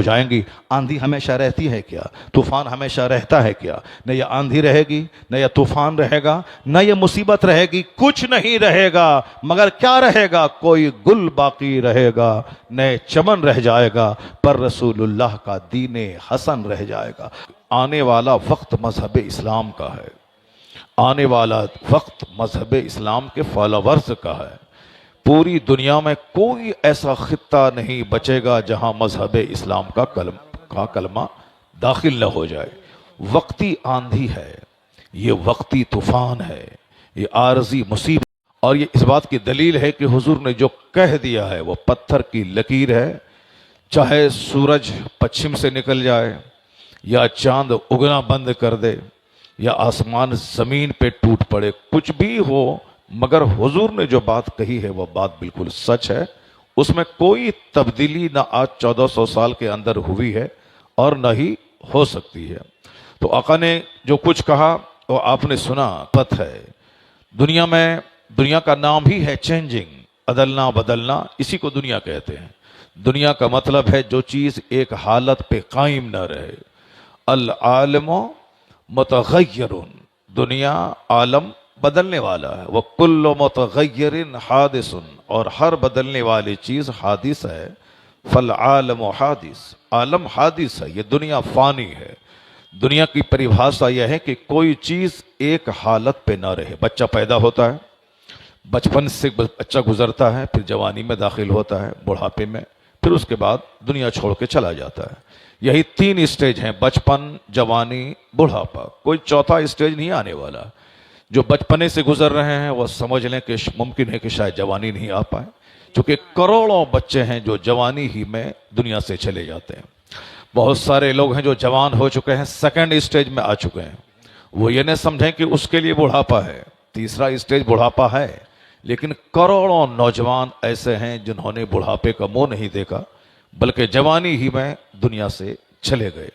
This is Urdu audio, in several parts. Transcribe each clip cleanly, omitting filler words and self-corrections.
جائیں گی۔ آندھی ہمیشہ رہتی ہے کیا؟ طوفان ہمیشہ رہتا ہے کیا؟ نہ یہ آندھی رہے گی، نہ یہ طوفان رہے گا، نہ یہ مصیبت رہے گی، کچھ نہیں رہے گا، مگر کیا رہے گا؟ کوئی گل باقی رہے گا، نئے چمن رہ جائے گا، پر رسول اللہ کا دین حسن رہ جائے گا۔ آنے والا وقت مذہب اسلام کا ہے، آنے والا وقت مذہب اسلام کے فالوورز کا ہے۔ پوری دنیا میں کوئی ایسا خطہ نہیں بچے گا جہاں مذہب اسلام کا کلمہ داخل نہ ہو جائے۔ وقتی آندھی ہے، یہ وقتی طوفان ہے، یہ عارضی مصیبت، اور یہ اس بات کی دلیل ہے کہ حضور نے جو کہہ دیا ہے وہ پتھر کی لکیر ہے۔ چاہے سورج پچھم سے نکل جائے، یا چاند اگنا بند کر دے، یا آسمان زمین پہ ٹوٹ پڑے، کچھ بھی ہو، مگر حضور نے جو بات کہی ہے وہ بات بالکل سچ ہے۔ اس میں کوئی تبدیلی نہ آج 1400 سال کے اندر ہوئی ہے اور نہ ہی ہو سکتی ہے۔ تو آقا نے جو کچھ کہا وہ آپ نے سنا، پتہ ہے دنیا کا نام ہی ہے چینجنگ، عدلنا بدلنا، اسی کو دنیا کہتے ہیں۔ دنیا کا مطلب ہے جو چیز ایک حالت پہ قائم نہ رہے۔ العالم متغیر، دنیا عالم بدلنے والا ہے، وہ کل متغیر حادث، اور ہر بدلنے والی چیز حادث ہے۔ فالعالم حادث، عالم حادث ہے، یہ دنیا فانی ہے۔ دنیا کی پریبھاشا یہ ہے کہ کوئی چیز ایک حالت پہ نہ رہے۔ بچہ پیدا ہوتا ہے، بچپن سے بچہ گزرتا ہے، پھر جوانی میں داخل ہوتا ہے، بڑھاپے میں، پھر اس کے بعد دنیا چھوڑ کے چلا جاتا ہے۔ یہی 3 اسٹیج ہیں، بچپن، جوانی، بڑھاپا، کوئی چوتھا اسٹیج نہیں آنے والا۔ جو بچپنے سے گزر رہے ہیں وہ سمجھ لیں کہ ممکن ہے کہ شاید جوانی نہیں آ پائے، چونکہ کروڑوں بچے ہیں جو جوانی ہی میں دنیا سے چلے جاتے ہیں۔ بہت سارے لوگ ہیں جو جوان ہو چکے ہیں، سیکنڈ اسٹیج میں آ چکے ہیں، وہ یہ نہ سمجھیں کہ اس کے لیے بڑھاپا ہے، تیسرا اسٹیج بڑھاپا ہے، لیکن کروڑوں نوجوان ایسے ہیں جنہوں نے بڑھاپے کا منہ نہیں دیکھا، بلکہ جوانی ہی میں دنیا سے چلے گئے۔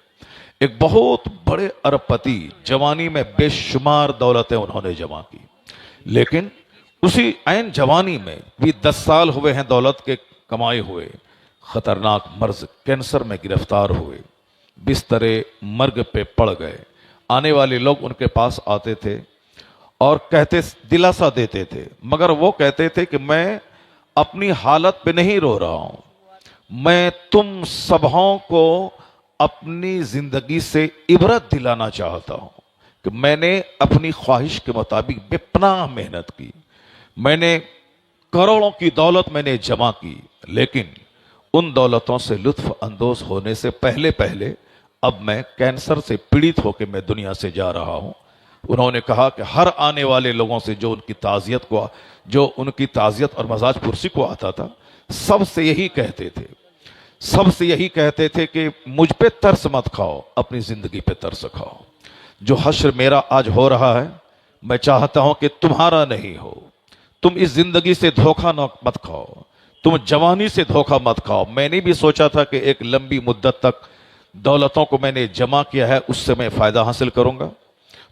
ایک بہت بڑے ارب پتی جوانی میں بے شمار دولتیں انہوں نے جمع کی، لیکن اسی عین جوانی میں بھی 10 سال ہوئے ہیں دولت کے کمائے ہوئے، خطرناک مرض کینسر میں گرفتار ہوئے، بستر مرگ پہ پڑ گئے۔ آنے والے لوگ ان کے پاس آتے تھے اور کہتے، دلاسا دیتے تھے، مگر وہ کہتے تھے کہ میں اپنی حالت پہ نہیں رو رہا ہوں، میں تم سبھوں کو اپنی زندگی سے عبرت دلانا چاہتا ہوں کہ میں نے اپنی خواہش کے مطابق بے پناہ محنت کی، میں نے کروڑوں کی دولت میں نے جمع کی، لیکن ان دولتوں سے لطف اندوز ہونے سے پہلے اب میں کینسر سے پیڑت ہو کے میں دنیا سے جا رہا ہوں۔ انہوں نے کہا کہ ہر آنے والے لوگوں سے جو ان کی تعزیت اور مزاج پرسی کو آتا تھا، سب سے یہی کہتے تھے کہ مجھ پہ ترس مت کھاؤ، اپنی زندگی پہ ترس کھاؤ۔ جو حشر میرا آج ہو رہا ہے، میں چاہتا ہوں کہ تمہارا نہیں ہو۔ تم اس زندگی سے دھوکہ مت کھاؤ، تم جوانی سے دھوکہ مت کھاؤ۔ میں نے بھی سوچا تھا کہ ایک لمبی مدت تک دولتوں کو میں نے جمع کیا ہے، اس سے میں فائدہ حاصل کروں گا،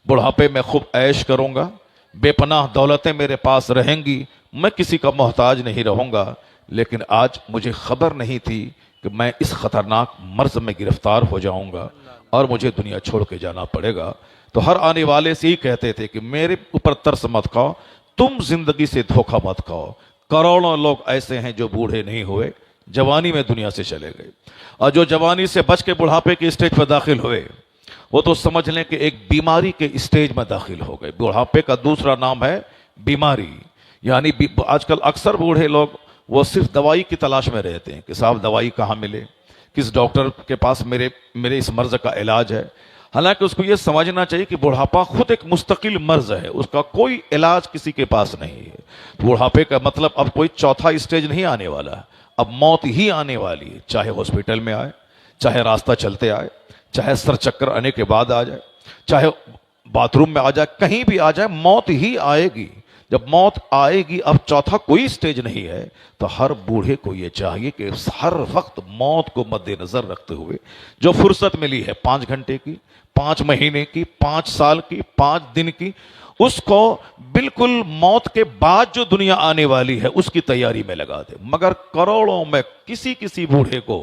بڑھاپے میں خوب عیش کروں گا، بے پناہ دولتیں میرے پاس رہیں گی، میں کسی کا محتاج نہیں رہوں گا۔ لیکن آج مجھے خبر نہیں تھی کہ میں اس خطرناک مرض میں گرفتار ہو جاؤں گا اور مجھے دنیا چھوڑ کے جانا پڑے گا۔ تو ہر آنے والے سے ہی کہتے تھے کہ میرے اوپر ترس مت کھاؤ، تم زندگی سے دھوکہ مت کھاؤ۔ کروڑوں لوگ ایسے ہیں جو بوڑھے نہیں ہوئے، جوانی میں دنیا سے چلے گئے، اور جو جوانی سے بچ کے بڑھاپے کے اسٹیج پر داخل ہوئے، وہ تو سمجھ لیں کہ ایک بیماری کے اسٹیج میں داخل ہو گئے۔ بڑھاپے کا دوسرا نام ہے بیماری، یعنی آج کل اکثر بوڑھے لوگ وہ صرف دوائی کی تلاش میں رہتے ہیں کہ صاحب دوائی کہاں ملے، کس ڈاکٹر کے پاس میرے اس مرض کا علاج ہے۔ حالانکہ اس کو یہ سمجھنا چاہیے کہ بڑھاپا خود ایک مستقل مرض ہے، اس کا کوئی علاج کسی کے پاس نہیں ہے۔ بڑھاپے کا مطلب اب کوئی چوتھا اسٹیج نہیں آنے والا ہے، اب موت ہی آنے والی ہے، چاہے ہاسپٹل میں آئے، چاہے راستہ چلتے آئے، چاہے سر چکر آنے کے بعد آ جائے، چاہے باتھ روم میں آ جائے، کہیں بھی آ جائے، موت ہی آئے گی۔ جب موت آئے گی، اب چوتھا کوئی سٹیج نہیں ہے، تو ہر بوڑھے کو یہ چاہیے کہ ہر وقت موت کو مد نظر رکھتے ہوئے جو فرصت ملی ہے 5 گھنٹے کی، 5 مہینے کی، 5 سال کی، 5 دن کی، اس کو بالکل موت کے بعد جو دنیا آنے والی ہے اس کی تیاری میں لگا دے۔ مگر کروڑوں میں کسی بوڑھے کو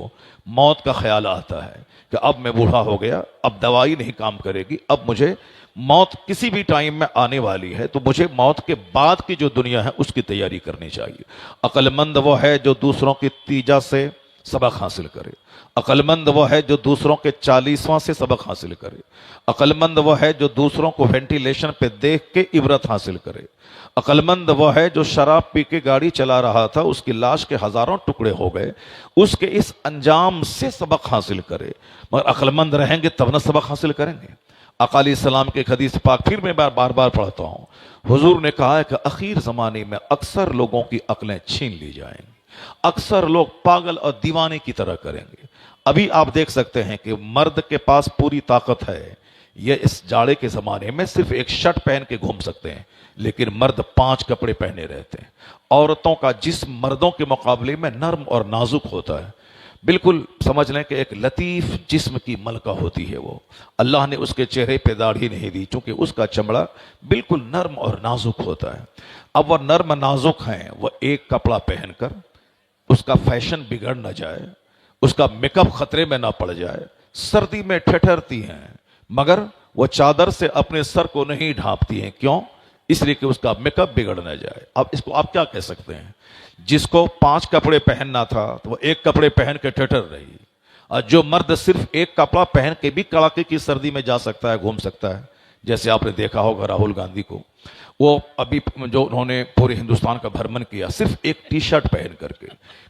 موت کا خیال آتا ہے کہ اب میں بوڑھا ہو گیا، اب دوائی نہیں کام کرے گی، اب مجھے موت کسی بھی ٹائم میں آنے والی ہے، تو مجھے موت کے بعد کی جو دنیا ہے اس کی تیاری کرنی چاہیے۔ عقل مند وہ ہے جو دوسروں کی تیجا سے سبق حاصل کرے، عقل مند وہ ہے جو دوسروں کے 40واں سے سبق حاصل کرے، عقل مند وہ ہے جو دوسروں کو وینٹیلیشن پہ دیکھ کے عبرت حاصل کرے، عقل مند وہ ہے جو شراب پی کے گاڑی چلا رہا تھا، اس کی لاش کے ہزاروں ٹکڑے ہو گئے، اس کے اس انجام سے سبق حاصل کرے۔ مگر عقل مند رہیں گے تب نہ سبق حاصل کریں گے۔ آقا علیہ السلام کے حدیث پاک پھر میں بار بار پڑھتا ہوں، حضور نے کہا ہے کہ اخیر زمانے میں اکثر لوگوں کی عقلیں چھین لی جائیں گی، اکثر لوگ پاگل اور دیوانے کی طرح کریں گے۔ ابھی آپ دیکھ سکتے ہیں کہ مرد کے پاس پوری طاقت ہے، یہ اس جاڑے کے زمانے میں صرف ایک شرٹ پہن کے گھوم سکتے ہیں، لیکن مرد 5 کپڑے پہنے رہتے ہیں۔ عورتوں کا جسم مردوں کے مقابلے میں نرم اور نازک ہوتا ہے، بالکل سمجھ لیں کہ ایک لطیف جسم کی ملکہ ہوتی ہے وہ، اللہ نے اس کے چہرے پہ داڑھی نہیں دی چونکہ اس کا چمڑا بالکل نرم اور نازک ہوتا ہے۔ اب وہ نرم نازک ہیں، وہ ایک کپڑا پہن کر اس کا فیشن بگڑ نہ جائے، اس کا میک اپ خطرے میں نہ پڑ جائے، سردی میں ٹھٹھرتی ہیں مگر وہ چادر سے اپنے سر کو نہیں ڈھانپتی ہیں، کیوں؟ اس لیے کہ اس کا میک اپ بگڑ نہ جائے۔ اب اس کو آپ کیا کہہ سکتے ہیں؟ جس کو 5 کپڑے پہننا تھا تو وہ 1 کپڑے پہن کے ٹھٹر رہی، اور جو مرد صرف 1 کپڑا پہن کے بھی کڑاکے کی سردی میں جا سکتا ہے، گھوم سکتا ہے، جیسے آپ نے دیکھا ہوگا راہل گاندھی کو، وہ ابھی جو انہوں نے پورے ہندوستان کا بھرمن کیا صرف ایک ٹی شرٹ پہن کر کے،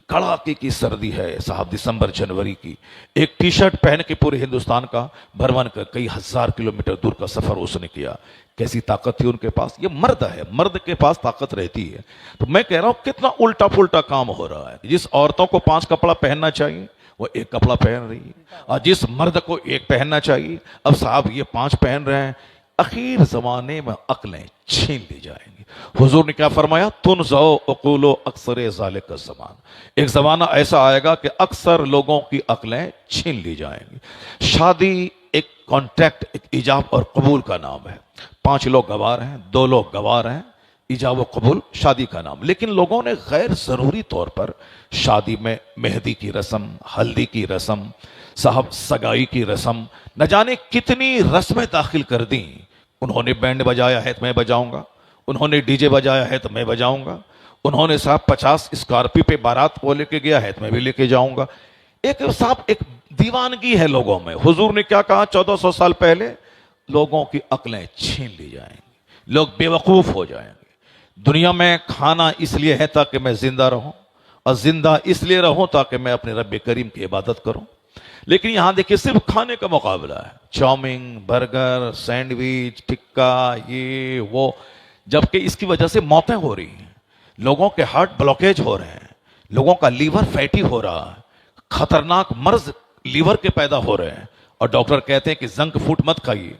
کڑاکے کی سردی ہے صاحب، دسمبر جنوری کی، ایک ٹی شرٹ پہن کے پورے ہندوستان کا بھرمن کر کئی ہزار کلومیٹر دور کا سفر اس نے کیا۔ کیسی طاقت تھی ان کے پاس؟ یہ مرد ہے، مرد کے پاس طاقت رہتی ہے۔ تو میں کہہ رہا ہوں کتنا الٹا پلٹا کام ہو رہا ہے، جس عورتوں کو 5 کپڑا پہننا چاہیے وہ 1 کپڑا پہن رہی ہے، اور جس مرد کو 1 پہننا چاہیے اب صاحب یہ 5 پہن رہے ہیں۔ اخیر زمانے میں عقلیں چھین لی جائیں گی۔ حضور نے کیا فرمایا؟ تنزع عقول اکثر ذالک الزمان، ایک زمانہ ایسا آئے گا کہ اکثر لوگوں کی عقلیں چھین لی جائیں گی۔ شادی ایک کانٹریکٹ، ایک ایجاب اور قبول کا نام ہے، 5 لوگ گوار ہیں، 2 لوگ گوار ہیں، ایجاب و قبول شادی کا نام۔ لیکن لوگوں نے غیر ضروری طور پر شادی میں مہندی کی رسم، ہلدی کی رسم، صاحب سگائی کی رسم، نہ جانے کتنی رسمیں داخل کر دیں۔ انہوں نے بینڈ بجایا ہے تو میں بجاؤں گا، انہوں نے ڈی جے بجایا ہے تو میں بجاؤں گا، انہوں نے صاحب 50 اسکارپی پہ بارات کو لے کے گیا ہے تو میں بھی لے کے جاؤں گا۔ ایک صاحب ایک دیوانگی ہے لوگوں میں۔ حضور نے کیا کہا 1400 سال پہلے؟ لوگوں کی عقلیں چھین لی جائیں گی، لوگ بے وقوف ہو جائیں گے۔ دنیا میں کھانا اس لیے ہے تاکہ میں زندہ رہوں، اور زندہ اس لیے رہوں تاکہ میں اپنے رب کریم کی عبادت کروں۔ لیکن یہاں دیکھیے صرف کھانے کا مقابلہ ہے، چاؤمین، برگر، سینڈوچ، ٹکا، یہ وہ، جبکہ اس کی وجہ سے موتیں ہو رہی ہیں، لوگوں کے ہارٹ بلاکیج ہو رہے ہیں، لوگوں کا لیور فیٹی ہو رہا ہے، خطرناک مرض لیور کے پیدا ہو رہے ہیں، اور ڈاکٹر کہتے ہیں کہ جنک فوڈ مت کھائیے،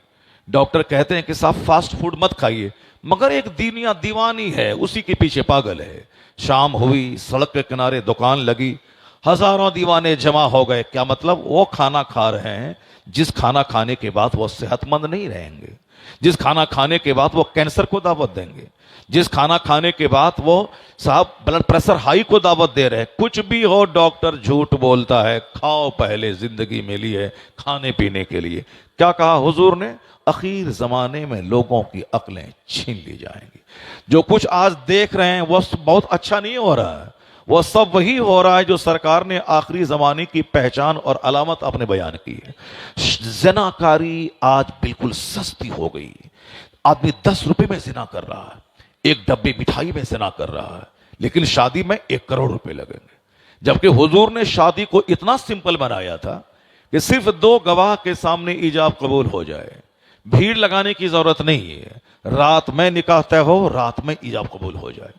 ڈاکٹر کہتے ہیں کہ صاحب فاسٹ فوڈ مت کھائیے، مگر ایک دنیا دیوانی ہے، اسی کے پیچھے پاگل ہے۔ شام ہوئی، سڑک کے کنارے دکان لگی، ہزاروں دیوانے جمع ہو گئے۔ کیا مطلب؟ وہ کھانا کھا رہے ہیں جس کھانا کھانے کے بعد وہ صحت مند نہیں رہیں گے، جس کھانا کھانے کے بعد وہ کینسر کو دعوت دیں گے، جس کھانا کھانے کے بعد وہ صاحب بلڈ پریشر ہائی کو دعوت دے رہے ہیں۔ کچھ بھی ہو، ڈاکٹر جھوٹ بولتا ہے، کھاؤ پہلے، زندگی ملی ہے کھانے پینے کے لیے۔ کیا کہا حضور نے؟ اخیر زمانے میں لوگوں کی عقلیں چھین لی جائیں گی۔ جو کچھ آج دیکھ رہے ہیں وہ بہت اچھا نہیں ہو رہا ہے، وہ سب وہی ہو رہا ہے جو سرکار نے آخری زمانے کی پہچان اور علامت اپنے بیان کی ہے۔ زناکاری آج بالکل سستی ہو گئی، آدمی 10 روپے میں زنا کر رہا ہے، 1 ڈبے مٹھائی میں زنا کر رہا ہے، لیکن شادی میں 1 کروڑ روپے لگیں گے۔ جبکہ حضور نے شادی کو اتنا سمپل بنایا تھا کہ صرف 2 گواہ کے سامنے ایجاب قبول ہو جائے، بھیڑ لگانے کی ضرورت نہیں ہے، رات میں نکاح طے ہو، رات میں ایجاب قبول ہو جائے،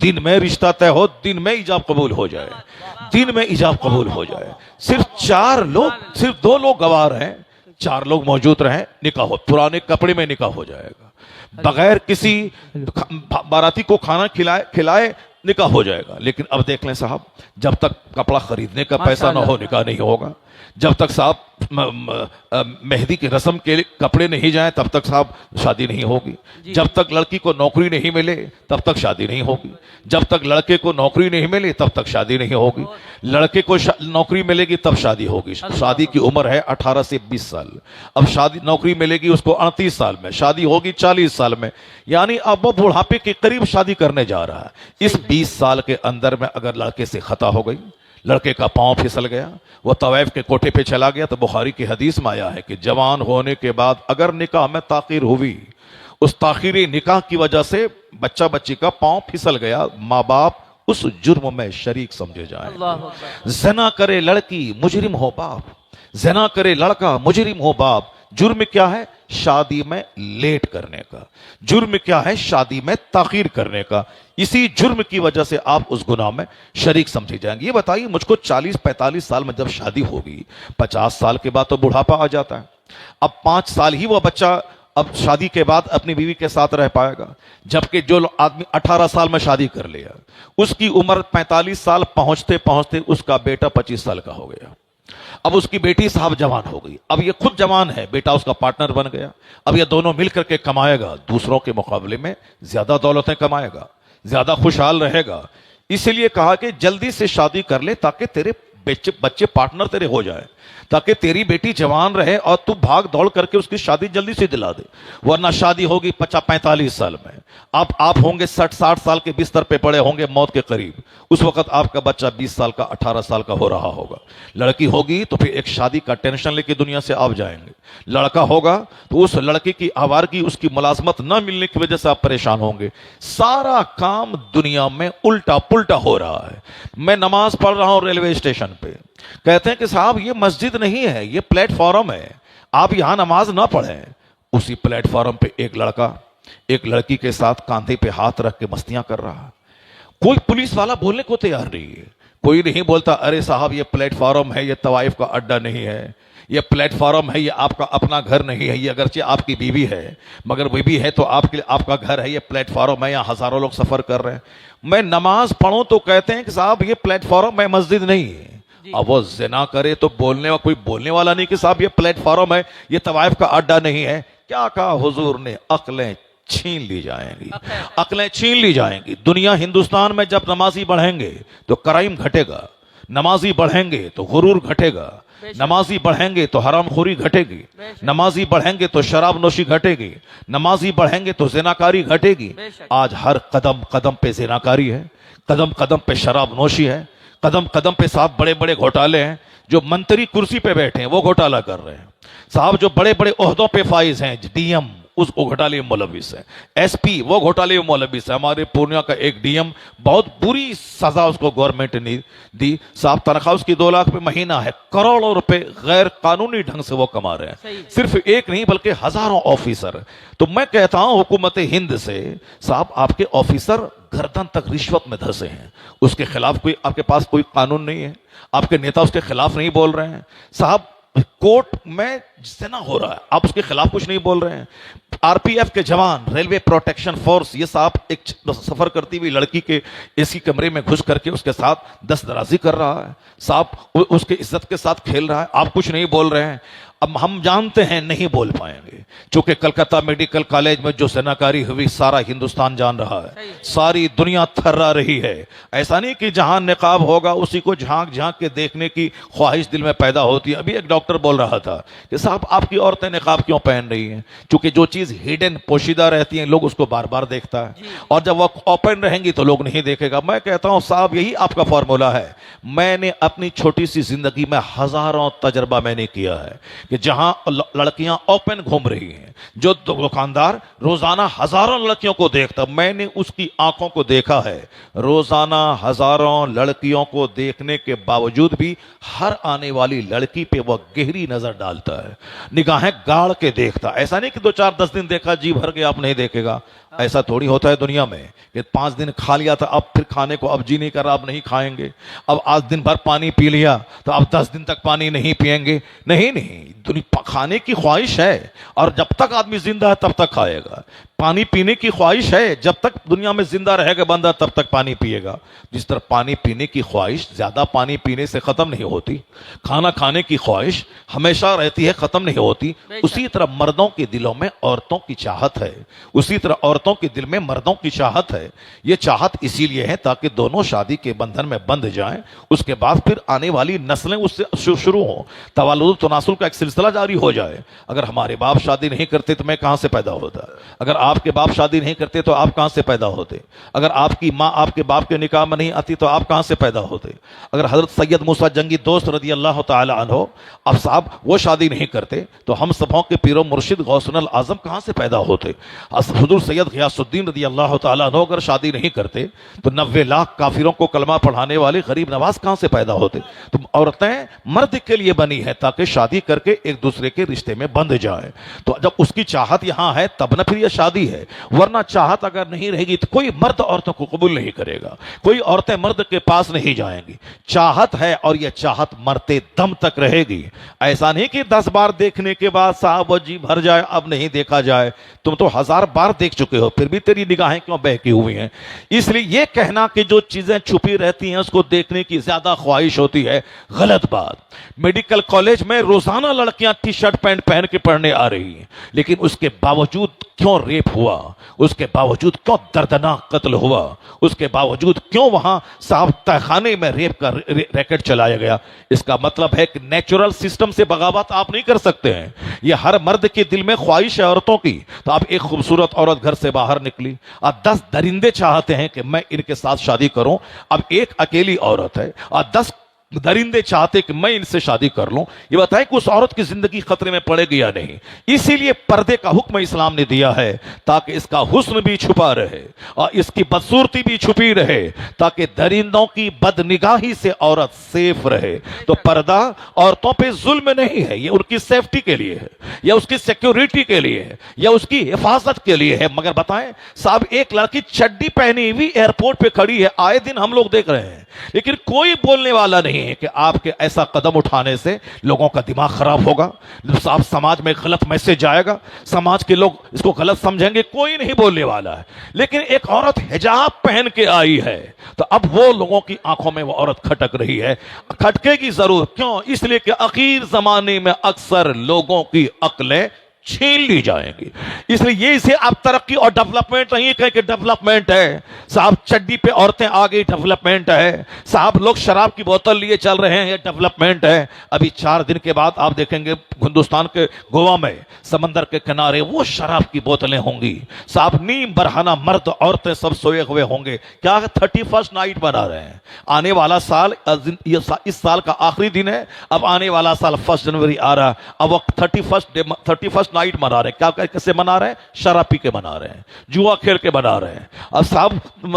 دن میں رشتہ طے ہو، دن میں ایجاب قبول ہو جائے، دن میں ایجاب قبول ہو جائے۔ صرف 2 لوگ گوار ہیں، 4 لوگ موجود رہیں نکاح ہو، پرانے کپڑے میں نکاح ہو جائے گا، بغیر کسی باراتی کو کھانا کھلائے نکاح ہو جائے گا. لیکن اب دیکھ لیں صاحب، جب تک کپڑا خریدنے کا پیسہ نہ ہو نکاح نہیں ہوگا، جب تک صاحب مہندی کی رسم کے کپڑے نہیں جائیں تب تک صاحب شادی نہیں ہوگی، جب تک لڑکی کو نوکری نہیں ملے تب تک شادی نہیں ہوگی، جب تک لڑکے کو نوکری نہیں ملے تب تک شادی نہیں ہوگی، لڑکے کو نوکری ملے گی تب شادی ہوگی. شادی کی عمر ہے 18 سے 20 سال، اب شادی نوکری ملے گی اس کو 38 سال میں، شادی ہوگی 40 سال میں، یعنی اب وہ بڑھاپے کے قریب شادی کرنے جا رہا ہے. اس 20 سال کے اندر میں اگر لڑکے سے خطا ہو گئی، لڑکے کا پاؤں پھسل گیا، وہ طوائف کے کوٹھے پہ چلا گیا، تو بخاری کی حدیث میں آیا ہے کہ جوان ہونے کے بعد اگر نکاح میں تاخیر ہوئی، اس تاخیری نکاح کی وجہ سے بچہ بچی کا پاؤں پھسل گیا، ماں باپ اس جرم میں شریک سمجھے جائیں. زنا کرے لڑکی مجرم ہو باپ، زنا کرے لڑکا مجرم ہو باپ. جرم کیا ہے؟ شادی میں لیٹ کرنے کا. جرم کیا ہے؟ شادی میں تاخیر کرنے کا. اسی جرم کی وجہ سے آپ اس گناہ میں شریک سمجھے جائیں گے. یہ بتائیے مجھ کو 40-45 سال میں جب شادی ہوگی، 50 سال کے بعد تو بڑھاپا آ جاتا ہے، اب 5 سال ہی وہ بچہ اب شادی کے بعد اپنی بیوی کے ساتھ رہ پائے گا، جبکہ جو آدمی 18 سال میں شادی کر لیا اس کی عمر 45 سال پہنچتے پہنچتے اس کا بیٹا 25 سال کا ہو گیا. اب اس کی بیٹی صاحب جوان ہو گئی، اب یہ خود جوان ہے، بیٹا اس کا پارٹنر بن گیا. اب یہ دونوں مل کر کے کمائے گا، دوسروں کے مقابلے میں زیادہ دولتیں کمائے گا، زیادہ خوشحال رہے گا. اسی لیے کہا کہ جلدی سے شادی کر لے تاکہ تیرے بچے پارٹنر تیرے ہو جائے، تاکہ تیری بیٹی جوان رہے اور تو بھاگ دوڑ کر کے اس کی شادی جلدی سے دلا دے. ورنہ شادی ہوگی 45 سال میں، آپ ہوں گے 60 سال کے بستر پہ پڑے ہوں گے موت کے قریب، اس وقت آپ کا بچہ 20 سال کا 18 سال کا ہو رہا ہوگا. لڑکی ہوگی تو پھر ایک شادی کا ٹینشن لے کے دنیا سے آپ جائیں گے، لڑکا ہوگا تو اس لڑکی کی آوارگی، اس کی ملازمت نہ ملنے کی وجہ سے آپ پریشان ہوں گے. سارا کام دنیا میں الٹا پلٹا ہو رہا ہے. میں نماز پڑھ رہا ہوں ریلوے اسٹیشن پہ، کہتے ہیں کہ صاحب یہ مسجد نہیں ہے، یہ پلیٹ فارم ہے، آپ یہاں نماز نہ پڑھیں. اسی پلیٹ فارم پہ ایک لڑکا ایک لڑکی کے ساتھ کاندھے پہ ہاتھ رکھ کے مستیاں کر رہا. کوئی پولیس والا بولنے کو تیار نہیں ہے، کوئی نہیں بولتا ارے صاحب یہ پلیٹ فارم ہے، یہ طوائف کا اڈا نہیں ہے، یہ پلیٹ فارم ہے، یہ آپ کا اپنا گھر نہیں ہے. یہ اگرچہ آپ کی بیوی ہے مگر بیوی ہے تو آپ کے لیے آپ کا گھر ہے، یہ پلیٹ فارم ہے، یہاں ہزاروں لوگ سفر کر رہے ہیں. میں نماز پڑھوں تو کہتے ہیں کہ صاحب یہ پلیٹ فارم ہے، مسجد نہیں ہے. اب وہ زنا کرے تو کوئی بولنے والا نہیں کہ صاحب یہ پلیٹ فارم ہے، یہ طوائف کا اڈا نہیں ہے. کیا کہا حضور نے؟ عقلیں چھین لی جائیں گی، عقلیں چھین لی جائیں گی. دنیا ہندوستان میں جب نمازی بڑھیں گے تو کرائم گھٹے گا، نمازی بڑھیں گے تو غرور گھٹے گا، نمازی بڑھیں گے تو حرام خوری گھٹے گی، نمازی بڑھیں گے تو شراب نوشی گھٹے گی، نمازی بڑھیں گے تو زناکاری گھٹے گی. آج ہر قدم قدم پہ زناکاری ہے، قدم قدم پہ شراب نوشی ہے، قدم قدم پہ صاحب بڑے بڑے گھوٹالے ہیں. جو منتری کرسی پہ بیٹھے ہیں وہ گھوٹالہ کر رہے ہیں صاحب، جو بڑے بڑے عہدوں پہ فائز ہیں، ڈی ایم اس گھوٹالے میں ملوث ہے، ایس پی وہ گھوٹالے میں ملوث ہے. ہمارے پورنیہ کا ایک ڈی ایم، بہت بری سزا اس کو گورنمنٹ نے دی صاحب، تنخواہ اس کی 2 لاکھ پہ مہینہ ہے، کروڑوں روپے غیر قانونی ڈھنگ سے وہ کما رہے ہیں. صرف ایک نہیں بلکہ ہزاروں آفیسر. تو میں کہتا ہوں حکومت ہند سے صاحب آپ کے آفیسر گردن تک رشوت میں دھسے ہیں، اس کے خلاف آپ کے پاس کوئی قانون نہیں ہے، آپ کے نیتا اس کے خلاف نہیں بول رہے ہیں صاحب. کورٹ میں زنا ہو رہا ہے، آپ اس کے خلاف کچھ نہیں بول رہے ہیں. آر پی ایف کے جوان، ریلوے پروٹیکشن فورس، یہ صاحب ایک سفر کرتی ہوئی لڑکی کے اسی کمرے میں گھس کر کے اس کے ساتھ دست درازی کر رہا ہے صاحب، اس کے عزت کے ساتھ کھیل رہا ہے، آپ کچھ نہیں بول رہے ہیں. اب ہم جانتے ہیں نہیں بول پائیں گے، چونکہ کلکتہ میڈیکل کالج میں جو زناکاری ہوئی سارا ہندوستان جان رہا ہے، ساری دنیا تھرا رہی ہے. ایسا نہیں کہ جہاں نقاب ہوگا اسی کو جھانک جھانک کے دیکھنے کی خواہش دل میں پیدا ہوتی ہے. ابھی ایک ڈاکٹر بول رہا تھا کہ صاحب آپ کی عورتیں نقاب کیوں پہن رہی ہیں؟ چونکہ جو چیز ہڈن پوشیدہ رہتی ہیں لوگ اس کو بار بار دیکھتا ہے، اور جب وہ اوپن رہیں گی تو لوگ نہیں دیکھے گا. میں کہتا ہوں صاحب یہی آپ کا فارمولا ہے. میں نے اپنی چھوٹی سی زندگی میں ہزاروں تجربہ میں نے کیا ہے کہ جہاں لڑکیاں اوپن گھوم رہی ہیں، جو دکاندار روزانہ ہزاروں لڑکیوں کو دیکھتا، میں نے اس کی آنکھوں کو دیکھا ہے. روزانہ ہزاروں لڑکیوں کو دیکھنے کے باوجود بھی ہر آنے والی لڑکی پہ وہ گہری نظر ڈالتا ہے، نگاہیں گاڑ کے دیکھتا. ایسا نہیں کہ 2-4-10 دن دیکھا جی بھر کے آپ نہیں دیکھے گا. ایسا تھوڑی ہوتا ہے دنیا میں کہ 5 دن کھا لیا تھا اب پھر کھانے کو اب جی نہیں کر رہا اب نہیں کھائیں گے. اب آج دن بھر پانی پی لیا تو اب 10 دن تک پانی نہیں پئیں گے. نہیں، کھانے کی خواہش ہے، اور جب تک آدمی زندہ ہے تب تک کھائے گا. پانی پینے کی خواہش ہے، جب تک دنیا میں زندہ رہے گا بندہ تب تک پانی پیے گا. جس طرح پانی پینے کی خواہش زیادہ پانی پینے سے ختم نہیں ہوتی، کھانا کھانے کی خواہش ہمیشہ رہتی ہے، ختم نہیں ہوتی، اسی طرح مردوں کے دلوں میں عورتوں کی چاہت ہے، اسی طرح عورتوں کے دل میں مردوں کی چاہت ہے. یہ چاہت اسی لیے ہے تاکہ دونوں شادی کے بندھن میں بندھ جائیں، اس کے بعد پھر آنے والی نسلیں اس سے شروع ہوں، توالد و تناسل کا ایک سلسلہ جاری ہو جائے. اگر ہمارے باپ شادی نہیں کرتے تو میں کہاں سے پیدا ہوتا؟ اگر آپ کے باپ شادی نہیں کرتے تو آپ کہاں سے پیدا ہوتے؟ اگر آپ کی ماں آپ کے باپ کے نکاح میں نہیں آتی تو آپ کہاں سے پیدا ہوتے؟ اگر حضرت سید موسیٰ جنگی دوست رضی اللہ تعالی عنہ اب صاحب وہ شادی نہیں کرتے تو ہم سبوں کے پیر و مرشد غوث الاعظم کہاں سے پیدا ہوتے؟ حضور سید غیاث الدین رضی اللہ تعالی عنہ اگر شادی نہیں کرتے تو 90 لاکھ کافروں کو کلمہ پڑھانے والے غریب نواز کہاں سے پیدا ہوتے؟ تو عورتیں مرد کے لیے بنی ہے تاکہ شادی کر کے ایک دوسرے کے رشتے میں بندھ جائیں. تو جب اس کی چاہت یہاں ہے تب نہ پھر یہ شادی ہے، ورنہ چاہت اگر نہیں رہے گی تو کوئی مرد عورتوں کو قبول نہیں کرے گا، کوئی عورتیں مرد کے پاس نہیں جائیں گی. چاہت ہے اور یہ چاہت مرتے دم تک رہے گی. ایسا نہیں کہ 10 بار دیکھنے کے بعد صاحب جی بھر جائے اب نہیں دیکھا جائے. تم تو 1000 بار دیکھ چکے ہو پھر بھی تیری نگاہیں کیوں بہکی ہوئی ہیں؟ اس لیے یہ کہنا کہ جو چیزیں چھپی رہتی ہیں اس کو دیکھنے کی زیادہ خواہش ہوتی ہے، غلط بات. میڈیکل کالج میں روزانہ لڑکیاں ٹی شرٹ پینٹ پہن کے پڑھنے آ رہی ہیں، لیکن اس کے باوجود کیوں ریپ ہوا، اس کے باوجود کیوں دردناک قتل ہوا، اس کے باوجود کیوں وہاں صاحب تہخانے میں ریپ کا ریکٹ چلایا گیا؟ اس کا مطلب ہے کہ نیچرل سسٹم سے بغاوت آپ نہیں کر سکتے ہیں. یہ ہر مرد کے دل میں خواہش ہے عورتوں کی. تو اب ایک خوبصورت عورت گھر سے باہر نکلی، اب 10 درندے چاہتے ہیں کہ میں ان کے ساتھ شادی کروں. اب ایک اکیلی عورت ہے اور 10 درندے چاہتے کہ میں ان سے شادی کر لوں. یہ بتائیں کہ اس عورت کی زندگی خطرے میں پڑے گی یا نہیں؟ اسی لیے پردے کا حکم اسلام نے دیا ہے تاکہ اس کا حسن بھی چھپا رہے اور اس کی بدصورتی بھی چھپی رہے، تاکہ درندوں کی بد نگاہی سے عورت سیف رہے. تو پردہ عورتوں پہ ظلم نہیں ہے، یہ ان کی سیفٹی کے لیے ہے، یا اس کی سیکیورٹی کے لیے ہے، یا اس کی حفاظت کے لیے ہے. مگر بتائیں صاحب ایک لڑکی چڈی پہنی ہوئی ایئرپورٹ پہ کھڑی ہے، آئے دن ہم لوگ دیکھ رہے ہیں، لیکن کوئی بولنے والا نہیں ہے کہ آپ کے ایسا قدم اٹھانے سے لوگوں کا دماغ خراب ہوگا، صاحب سماج میں غلط میسج جائے گا، سماج کے لوگ اس کو غلط سمجھیں گے. کوئی نہیں بولنے والا ہے. لیکن ایک عورت حجاب پہن کے آئی ہے تو اب وہ لوگوں کی آنکھوں میں وہ عورت کھٹک رہی ہے. کھٹکے گی ضرور، کیوں؟ اس لیے کہ اخیر زمانے میں اکثر لوگوں کی عقلیں چھین لی جائیں گی. اس لیے یہ اسے اب ترقی اور ڈیولپمنٹ نہیں کہیں کہ ڈیولپمنٹ ہے صاحب چڈی پہ عورتیں آ گئی ڈیولپمنٹ ہے، صاحب لوگ شراب کی بوتل لیے چل رہے ہیں یہ ڈیولپمنٹ ہے. ابھی 4 دن کے بعد آپ دیکھیں گے ہندوستان کے گوا میں سمندر کے کنارے وہ شراب کی بوتلیں ہوں گی صاحب، نیم برہنہ مرد عورتیں سب سوئے ہوئے ہوں گے. کیا 31 نائٹ منا رہے ہیں. آنے والا سال اس سال کا آخری دن ہے، اب آنے والا سال 1 جنوری آ رہا، اب وقت 31 نائٹ منا رہے ہیں. کیا کیسے منا رہے ہیں؟ شراب پی کے منا رہے ہیں، جوا کھیل کے منا رہے ہیں، اب صاحب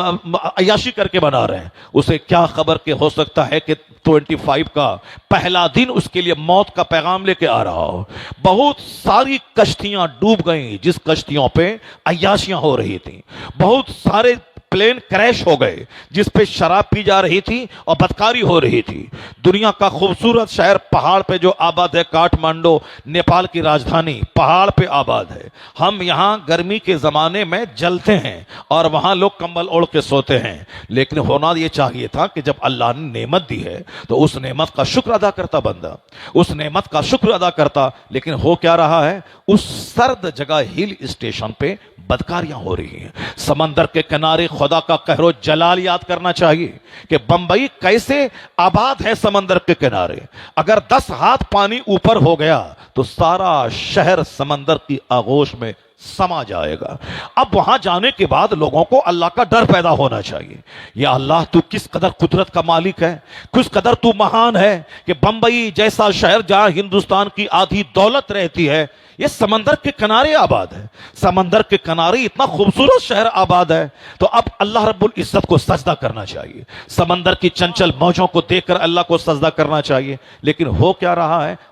عیاشی کر کے منا رہے ہیں. اسے کیا خبر کہ ہو سکتا ہے کہ 25 کا پہلا دن اس کے لیے موت کا پیغام لے کے آ رہا ہو. بہت ساری کشتیاں ڈوب گئیں جس کشتیوں پہ عیاشیاں ہو رہی تھیں، بہت سارے پلین کریش ہو گئے جس پہ شراب پی جا رہی تھی اور بدکاری ہو رہی تھی. دنیا کا خوبصورت شہر پہاڑ پہ جو آباد ہے کاٹمانڈو، نیپال کی راجدھانی پہاڑ پہ آباد ہے. ہم یہاں گرمی کے زمانے میں جلتے ہیں اور وہاں لوگ کمبل اوڑھ کے سوتے ہیں. لیکن ہونا یہ چاہیے تھا کہ جب اللہ نے نعمت دی ہے تو اس نعمت کا شکر ادا کرتا بندہ، اس نعمت کا شکر ادا کرتا. لیکن ہو کیا رہا ہے؟ اس سرد جگہ ہل اسٹیشن پہ بدکاریاں ہو رہی ہیں. سمندر کے کنارے خدا کا قہر و جلال یاد کرنا چاہیے کہ بمبئی کیسے آباد ہے سمندر کے کنارے. اگر 10 ہاتھ پانی اوپر ہو گیا تو سارا شہر سمندر کی آغوش میں سما جائے گا. اب وہاں جانے کے بعد لوگوں کو اللہ کا ڈر پیدا ہونا چاہیے. یا اللہ تو کس قدر قدرت کا مالک ہے، کس قدر تو مہان ہے کہ بمبئی جیسا شہر جہاں ہندوستان کی آدھی دولت رہتی ہے یہ سمندر کے کنارے آباد ہے. سمندر کے کنارے اتنا خوبصورت شہر آباد ہے. تو اب اللہ رب العزت کو سجدہ کرنا چاہیے، سمندر کی چنچل موجوں کو دیکھ کر اللہ کو سجدہ کرنا چاہیے. لیکن ہو کیا رہا ہے؟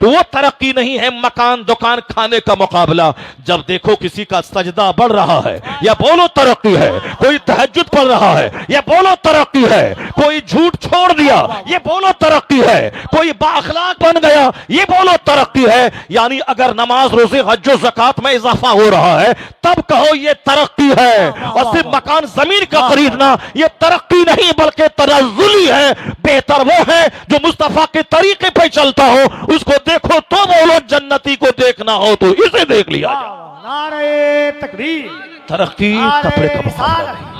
تو وہ ترقی نہیں ہے مکان دکان کھانے کا مقابلہ. جب دیکھو کسی کا سجدہ بڑھ رہا ہے یا بولو ترقی ہے, کوئی تہجد پڑھ رہا ہے یا بولو ترقی ہے, کوئی جھوٹ چھوڑ دیا یہ بولو ترقی ہے, کوئی بااخلاق بن گیا یہ بولو ترقی ہے. یعنی اگر نماز روزے حج و زکات میں اضافہ ہو رہا ہے تب کہو یہ ترقی ہے. اور صرف مکان زمین کا خریدنا یہ ترقی نہیں بلکہ تنزلی ہے. بہتر وہ ہے جو مصطفیٰ کے طریقے پہ چلتا ہو, اس کو دیکھو تو بولو, جنتی کو دیکھنا ہو تو اسے دیکھ لیا جائے. نعرہ تکبیر. ترقی کپڑے کا مقابلہ نہیں,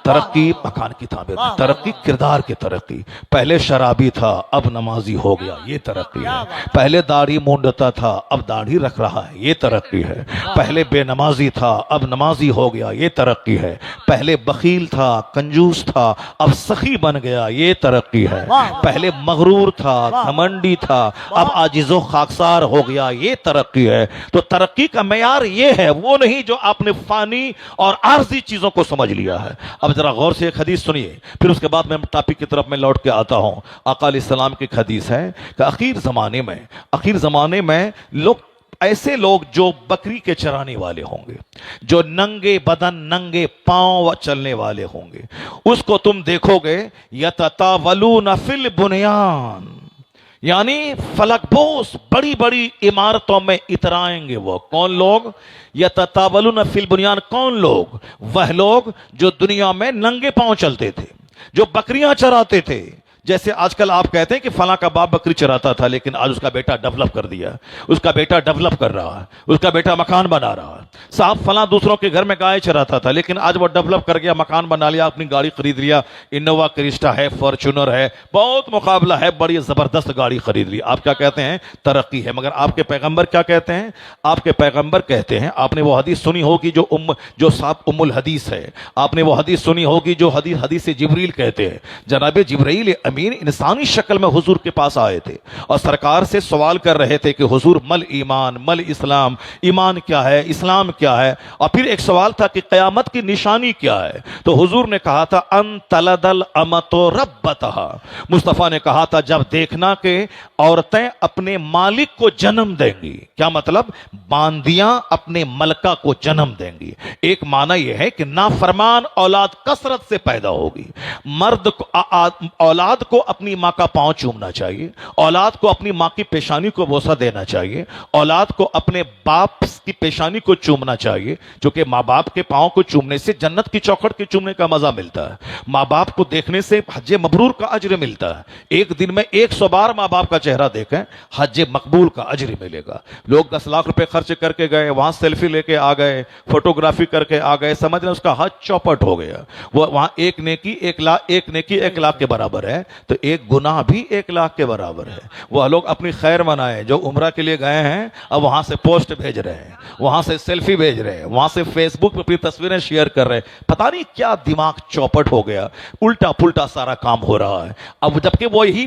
ترقی مکان کی تعمیر نہیں, ترقی کردار کی ترقی. پہلے شرابی تھا اب نمازی ہو گیا یہ ترقی ہے. پہلے داڑھی مونڈتا تھا اب داڑھی رکھ رہا ہے یہ ترقی ہے. پہلے بے نمازی تھا اب نمازی ہو گیا یہ ترقی ہے. پہلے بخیل تھا کنجوس تھا اب سخی بن گیا یہ ترقی ہے. پہلے مغرور تھا گھمنڈی تھا اب عاجز و خاکسار ہو گیا یہ ترقی ہے. تو ترقی کا معیار یہ ہے, وہ نہیں جو آپ نے فانی اور عارضی چیزوں کو سمجھ لیا ہے. اب ذرا غور سے ایک حدیث سنیے, پھر اس کے بعد میں ٹاپک کی طرف میں لوٹ کے آتا ہوں. آقا علیہ السلام کی ایک حدیث ہے کہ آخر زمانے میں ایسے لوگ جو بکری کے چرانے والے ہوں گے, جو ننگے بدن ننگے پاؤں چلنے والے ہوں گے, اس کو تم دیکھو گے یتطاولون فی البنیان, یعنی فلک بوس بڑی بڑی عمارتوں میں اترائیں گے. وہ کون لوگ؟ یتطاولون فی البنیان. کون لوگ؟ وہ لوگ جو دنیا میں ننگے پاؤں چلتے تھے, جو بکریاں چراتے تھے. جیسے آج کل آپ کہتے ہیں کہ فلاں کا باپ بکری چراتا تھا لیکن آج اس کا بیٹا ڈیولپ کر دیا, اس کا بیٹا ڈیولپ کر رہا ہے, اس کا بیٹا مکان بنا رہا ہے. صاحب فلاں دوسروں کے گھر میں گائے چراتا تھا لیکن آج وہ ڈیولپ کر گیا, مکان بنا لیا, اپنی گاڑی خرید لیا, انووا کرسٹا ہے, فارچونر ہے, بہت مقابلہ ہے, بڑی زبردست گاڑی خرید لی. آپ کیا کہتے ہیں؟ ترقی ہے. مگر آپ کے پیغمبر کیا کہتے ہیں؟ آپ کے پیغمبر کہتے ہیں, آپ نے وہ حدیث سنی ہوگی جو صاحب ام الحدیث ہے, آپ نے وہ حدیث سنی ہوگی جو حدیث جبریل کہتے ہیں. جناب جبرائیل امین انسانی شکل میں حضور کے پاس آئے تھے اور سرکار سے سوال کر رہے تھے کہ حضور مل ایمان مل اسلام, ایمان کیا ہے, اسلام کیا ہے, اور پھر ایک سوال تھا کہ قیامت کی نشانی کیا ہے. تو حضور نے کہا تھا ان تلد الامۃ ربتہا. مصطفیٰ نے کہا تھا جب دیکھنا کہ عورتیں اپنے مالک کو جنم دیں گی. کیا مطلب؟ باندیاں اپنے ملکہ کو جنم دیں گی. ایک معنی یہ ہے کہ نافرمان اولاد کثرت سے پیدا ہوگی. مرد اولاد کو اپنی ماں کا پاؤں چومنا چاہیے, اولاد کو اپنی ماں کی پیشانی کو بوسہ دینا چاہیے, اولاد کو اپنے باپ کی پیشانی کو چومنا چاہیے, جو کہ ماں باپ کے پاؤں کو چومنے سے جنت کی چوکھٹ کے چومنے کا مزہ ملتا ہے. ماں باپ کو دیکھنے سے حج مبرور کا اجر ملتا ہے. ایک دن میں 100 بار ماں باپ کا چہرہ دیکھیں, حج مقبول کا اجر ملے گا. لوگ 10 لاکھ روپے خرچ کر کے گئے, وہاں سیلفی لے کے آ گئے, فوٹوگرافی کر کے آ گئے, سمجھ رہے اس کا حج چوپٹ ہو گیا. وہ وہاں ایک نیکی 1 لاکھ کے برابر ہے تو ایک گناہ بھی 1 لاکھ کے برابر ہے. وہ لوگ اپنی خیر منائے جو عمرہ کے لیے گئے ہیں, اب وہاں سے پوسٹ بھیج رہے ہیں, وہاں سے سیلفی بھیج رہے ہیں, وہاں سے فیس بک پہ اپنی تصویریں شیئر کر رہے ہیں. پتہ نہیں کیا دماغ چوپٹ ہو گیا, الٹا پلٹا سارا کام ہو رہا ہے. اب جبکہ وہ یہی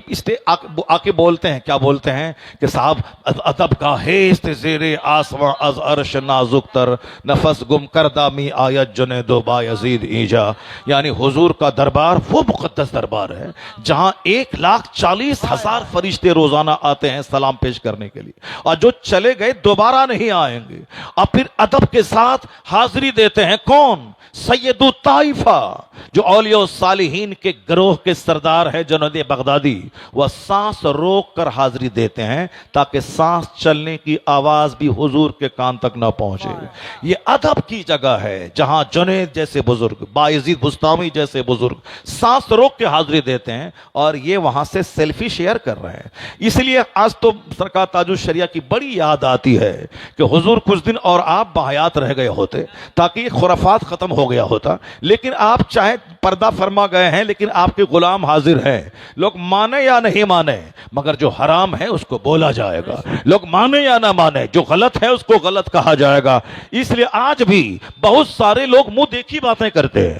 آ کے بولتے ہیں, کیا بولتے ہیں کہ صاحب ادب کا ہیست زیر آسمان از عرش نازک تر, نفس گم کردہ می آیت جنید و بایزید ایجا. یعنی حضور کا دربار وہ مقدس دربار ہے جہاں 1,40,000 فرشتے روزانہ آتے ہیں سلام پیش کرنے کے لیے, اور جو چلے گئے دوبارہ نہیں آئیں گے. اور پھر ادب کے ساتھ حاضری دیتے ہیں کون؟ سید الطائفہ, جو اولیاء صالحین کے گروہ کے سردار ہے جنید بغدادی. وہ سانس روک کر حاضری دیتے ہیں تاکہ سانس چلنے کی آواز بھی حضور کے کان تک نہ پہنچے. یہ ادب کی جگہ ہے جہاں جنید جیسے بزرگ, بایزید بستامی جیسے بزرگ سانس روک کے حاضری دیتے ہیں, اور یہ وہاں سے سیلفی شیئر کر رہے ہیں. اس لیے آج تو سرکار تاج الشریعہ کی بڑی یاد آتی ہے کہ حضور کچھ دن اور آپ بحیات رہ گئے ہوتے تاکہ یہ خرافات ختم ہو گیا ہوتا, لیکن آپ چاہے پردہ فرما گئے ہیں لیکن آپ کے غلام حاضر ہیں. لوگ مانے یا نہیں مانے مگر جو حرام ہے اس کو بولا جائے گا, لوگ مانے یا نہ مانے جو غلط ہے اس کو غلط کہا جائے گا. اس لیے آج بھی بہت سارے لوگ منہ دیکھی باتیں کرتے ہیں.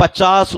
50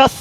10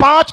5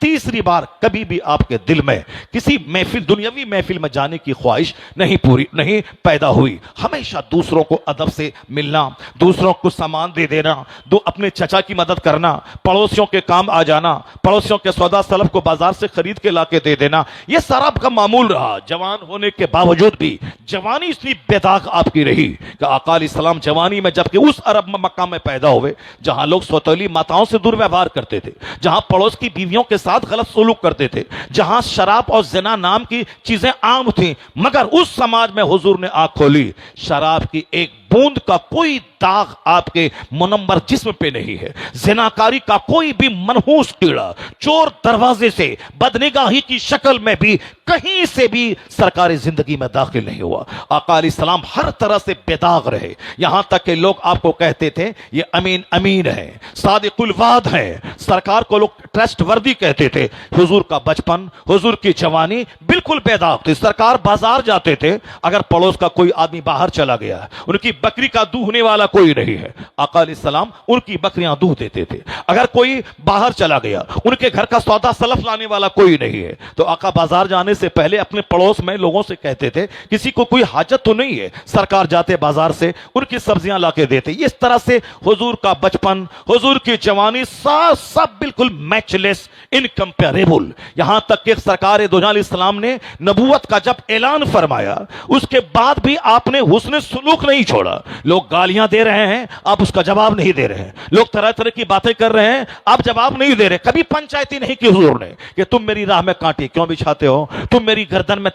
تیسری بار کبھی بھی آپ کے دل میں کسی محفل دنیاوی محفل میں جانے کی خواہش نہیں پیدا ہوئی. ہمیشہ دوسروں کو ادب سے ملنا, دوسروں کو سامان دے دینا, اپنے چچا کی مدد کرنا, پڑوسیوں کے کام آ جانا, پڑوسیوں کے سودا سلف کو بازار سے خرید کے لا کے دے دینا, یہ سارا آپ کا معمول رہا. جوان ہونے کے باوجود بھی جوانی اتنی بے داغ آپ کی رہی کہ آقا علیہ السلام جوانی میں جبکہ اس عرب مکہ میں پیدا ہوئے جہاں لوگ سوتیلی ماتاؤں سے دورویوہار کرتے تھے, جہاں پڑوس کی بیویوں کے ساتھ غلط سلوک کرتے تھے, جہاں شراب اور زنا نام کی چیزیں عام تھیں, مگر اس سماج میں حضور نے آنکھ کھولی. شراب کی ایک بوند کا کوئی داغ آپ کے منمر جسم پہ نہیں ہے, زناکاری کا کوئی بھی منحوس کیڑا چور دروازے سے بدنگاہی کی شکل میں بھی کہیں سے بھی سرکار زندگی میں داخل نہیں ہوا. آقا علیہ السلام ہر طرح سے بے داغ رہے, یہاں تک کہ لوگ آپ کو کہتے تھے یہ امین امین ہے, صادق الوعد ہے, سرکار کو لوگ ٹرسٹ وردی کہتے تھے. حضور کا بچپن, حضور کی جوانی بالکل بے داغ تھی. سرکار بازار جاتے تھے, اگر پڑوس کا کوئی آدمی باہر چلا گیا, ان کی بکری کا دودھنے والا کوئی نہیں ہے, آقا علیہ السلام ان کی بکریاں دودھ دیتے تھے. اگر کوئی باہر چلا گیا, ان کے گھر کا سودا سلف لانے والا کوئی نہیں ہے, تو آقا بازار جانے سے پہلے اپنے پڑوس میں لوگوں سے کہتے تھے کسی کو کوئی حاجت تو نہیں ہے, سرکار جاتے بازار سے ان کی سبزیاں لا کے دیتے. اس طرح سے حضور کا بچپن, حضور کی جوانی سب بالکل میچ لیس, انکمپیریبل. یہاں تک کہ سرکار دو جہاں علیہ السلام نے نبوت کا جب اعلان فرمایا, اس کے بعد بھی آپ نے حسن سلوک نہیں چھوڑا. لوگ گالیاں دے رہے ہیں, آپ اس کا جواب نہیں دے رہے ہیں. لوگ طرح طرح کی باتیں کر رہے ہیں, آپ جواب نہیں دے رہے. کبھی پنچایتی نہیں کی حضور نے کہ تم میری راہ میں کانٹے کیوں بچھاتے ہو, تم میری گردن میں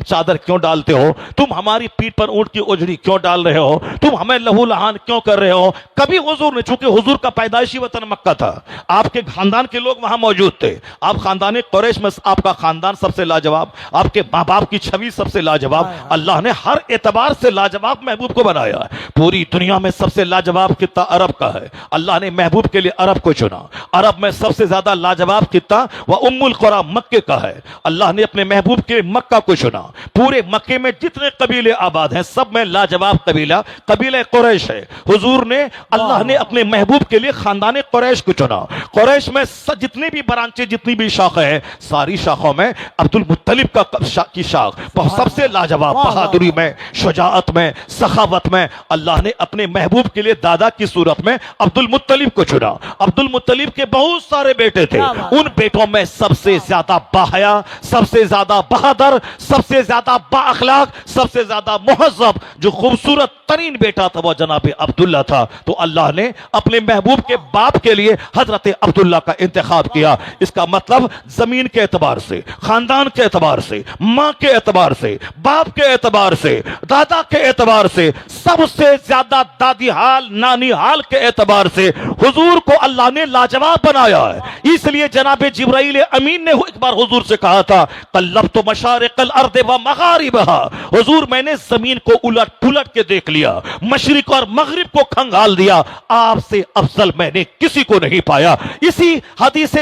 چادر کیوں ڈالتے ہو, تم ہماری پیٹھ پر اونٹ کی اجڑی کیوں ڈال رہے ہو, تم ہمیں لہو لہان کیوں کر رہے ہو. کبھی حضور نے, چونکہ حضور کا پیدائشی وطن مکہ تھا, آپ کے خاندان کے لوگ وہاں موجود تھے, آپ خاندان قریش میں آپ کا خاندان سب سے لاجواب, آپ کے ماں باپ کی چھوی سب سے لاجواب, اللہ نے ہر اعتبار سے لاجواب محبوب کو بنایا. پوری دنیا میں سب سے لاجواب خطہ عرب کا ہے, اللہ نے محبوب کے لیے عرب کو چنا. عرب میں سب سے زیادہ لاجواب خطہ وہ ام القری مکے کا ہے, اللہ نے اپنے محبوب کے مکہ کو چنا. پورے مکے میں جتنے قبیلے آباد ہیں سب میں لاجواب قبیلہ قریش ہے. حضور نے, اللہ نے اپنے محبوب کے لیے خاندان قریش کو چنا. قریش میں جتنی بھی برانچیں, جتنی بھی شاخیں ہیں, ساری شاخوں میں عبد المطلب کی شاخ سب سے لاجواب. بہادری میں, شجاعت میں, سخاوت میں اللہ نے اپنے محبوب کے لیے دادا کی صورت میں عبد المطلب کو چنا. عبد المطلب کے بہت سارے بیٹے تھے, ان بیٹوں میں سب سے زیادہ باحیا, سب سے زیادہ بہادر, سب سے زیادہ با اخلاق, سب سے زیادہ مہذب, جو خوبصورت ترین بیٹا تھا وہ جناب عبداللہ تھا. تو اللہ نے اپنے محبوب کے باپ کے لیے حضرت عبداللہ کا انتخاب کیا. اس کا مطلب زمین کے اعتبار سے, خاندان کے اعتبار سے, ماں کے اعتبار سے, باپ کے اعتبار سے, دادا کے اعتبار سے, سب سے زیادہ دادی حال نانی حال کے اعتبار سے حضور کو اللہ نے لاجواب بنایا ہے. اس لیے جناب جبرائیل امین نے ایک بار حضور سے کہا تھا, قلبت مشارق الارض و مغاربها, حضور میں نے زمین کو الٹ پلٹ کے دیکھ لیا, مشرق اور مغرب کو کھنگال دیا, آپ سے افضل میں نے کسی کو نہیں پایا. اسی حدیث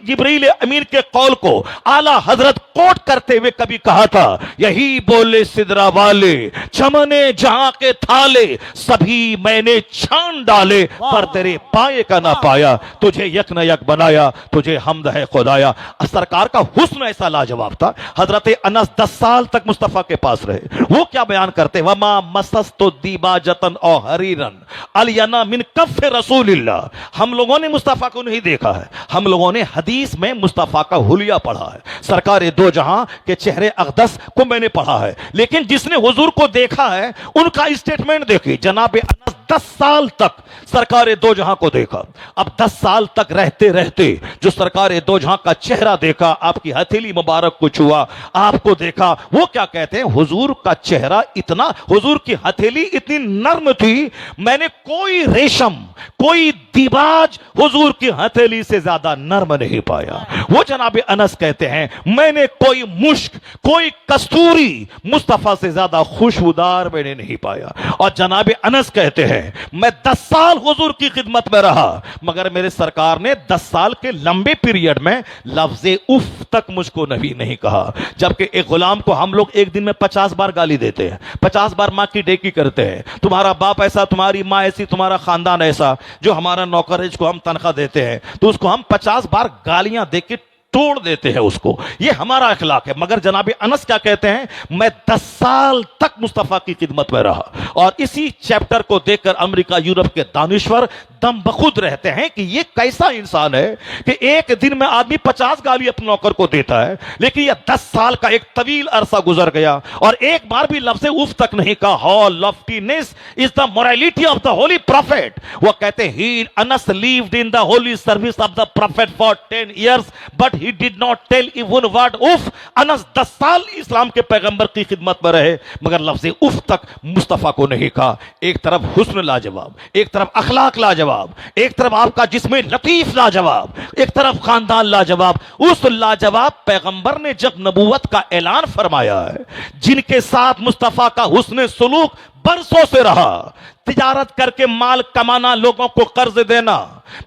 جبرائیل امین کے قول کو اعلیٰ حضرت کوٹ کرتے ہوئے کبھی کہا تھا, یہی بولے سدرا والے چمنے جہاں کے تھالے, سبھی میں نے چھان ڈالے پر تیرے پائے کا نہ پایا, تجھے یک نہ یک بنایا, تجھے حمد ہے خدایا. سرکار کا حسن ایسا لاجواب تھا. حضرت انس 10 سال تک مصطفیٰ کے پاس رہے. وہ کیا بیان کرتے, وما مسست دیباجتن او حریرن الینا من کف رسول اللہ. ہم لوگوں نے مصطفیٰ کو نہیں دیکھا ہے, ہم لوگوں نے حدیث میں مصطفیٰ کا حلیہ پڑھا ہے, سرکار دو جہاں کے چہرے اقدس کو میں نے پڑھا ہے. لیکن جس نے حضور کو دیکھا ہے ان کا اسٹیٹمنٹ دیکھیں. جناب انس 10 سال تک سرکار دو جہاں کو دیکھا. اب 10 سال تک رہتے رہتے جو سرکار دو جہاں کا چہرہ دیکھا, آپ کی ہتھیلی مبارک کو چھوا, آپ کو دیکھا, وہ کیا کہتے ہیں, حضور کا چہرہ اتنا, حضور کی ہتھیلی اتنی نرم تھی, میں نے کوئی ریشم, کوئی دیباج حضور کی ہتھیلی سے زیادہ نرم نہیں پایا. وہ جناب انس کہتے ہیں, میں نے کوئی مشک, کوئی کستوری مصطفیٰ سے زیادہ خوشبودار میں نے نہیں پایا. اور جناب انس کہتے ہیں, میں 10 سال حضور کی خدمت میں رہا, مگر میرے سرکار نے 10 سال کے لمبے پیریڈ میں لفظ اف تک مجھ کو نبی نہیں کہا. جبکہ ایک غلام کو ہم لوگ ایک دن میں 50 بار گالی دیتے ہیں, 50 بار ماں کی ڈیکی کرتے ہیں, تمہارا باپ ایسا, تمہاری ماں ایسی, تمہارا خاندان ایسا. جو ہمارا نوکر ہے جس کو ہم تنخواہ دیتے ہیں, تو اس کو ہم 50 بار گالیاں دے کے توڑ دیتے ہیں اس کو. یہ ہمارا اخلاق ہے. مگر جناب انس کیا کہتے ہیں, میں 10 سال تک مصطفیٰ کی خدمت میں رہا, اور اسی چیپٹر کو دیکھ کر امریکہ یورپ کے دانشور دم بخود رہتے ہیں کہ یہ کیسا انسان ہے کہ ایک دن میں آدمی 50 گالی اپنے نوکر کو دیتا ہے, لیکن یہ 10 سال کا ایک طویل عرصہ گزر گیا اور ایک بار بھی لفظ اف تک نہیں کہا. How loftiness is the morality of the holy prophet. وہ کہتے ہیں Anas lived in the holy service of the prophet for 10 years but he did not tell even word اف. انس 10 سال اسلام کے پیغمبر کی خدمت میں رہے مگر لفظ اف تک مصطفیٰ کو نہیں کہا. ایک طرف حسن لاجواب, ایک طرف اخلاق لاجواب, ایک طرف آپ کا جسم لطیف لاجواب, ایک طرف خاندان لاجواب. اس لاجواب پیغمبر نے جب نبوت کا اعلان فرمایا ہے, جن کے ساتھ مصطفیٰ کا حسن سلوک برسوں سے رہا, تجارت کر کے مال کمانا, لوگوں کو قرض دینا,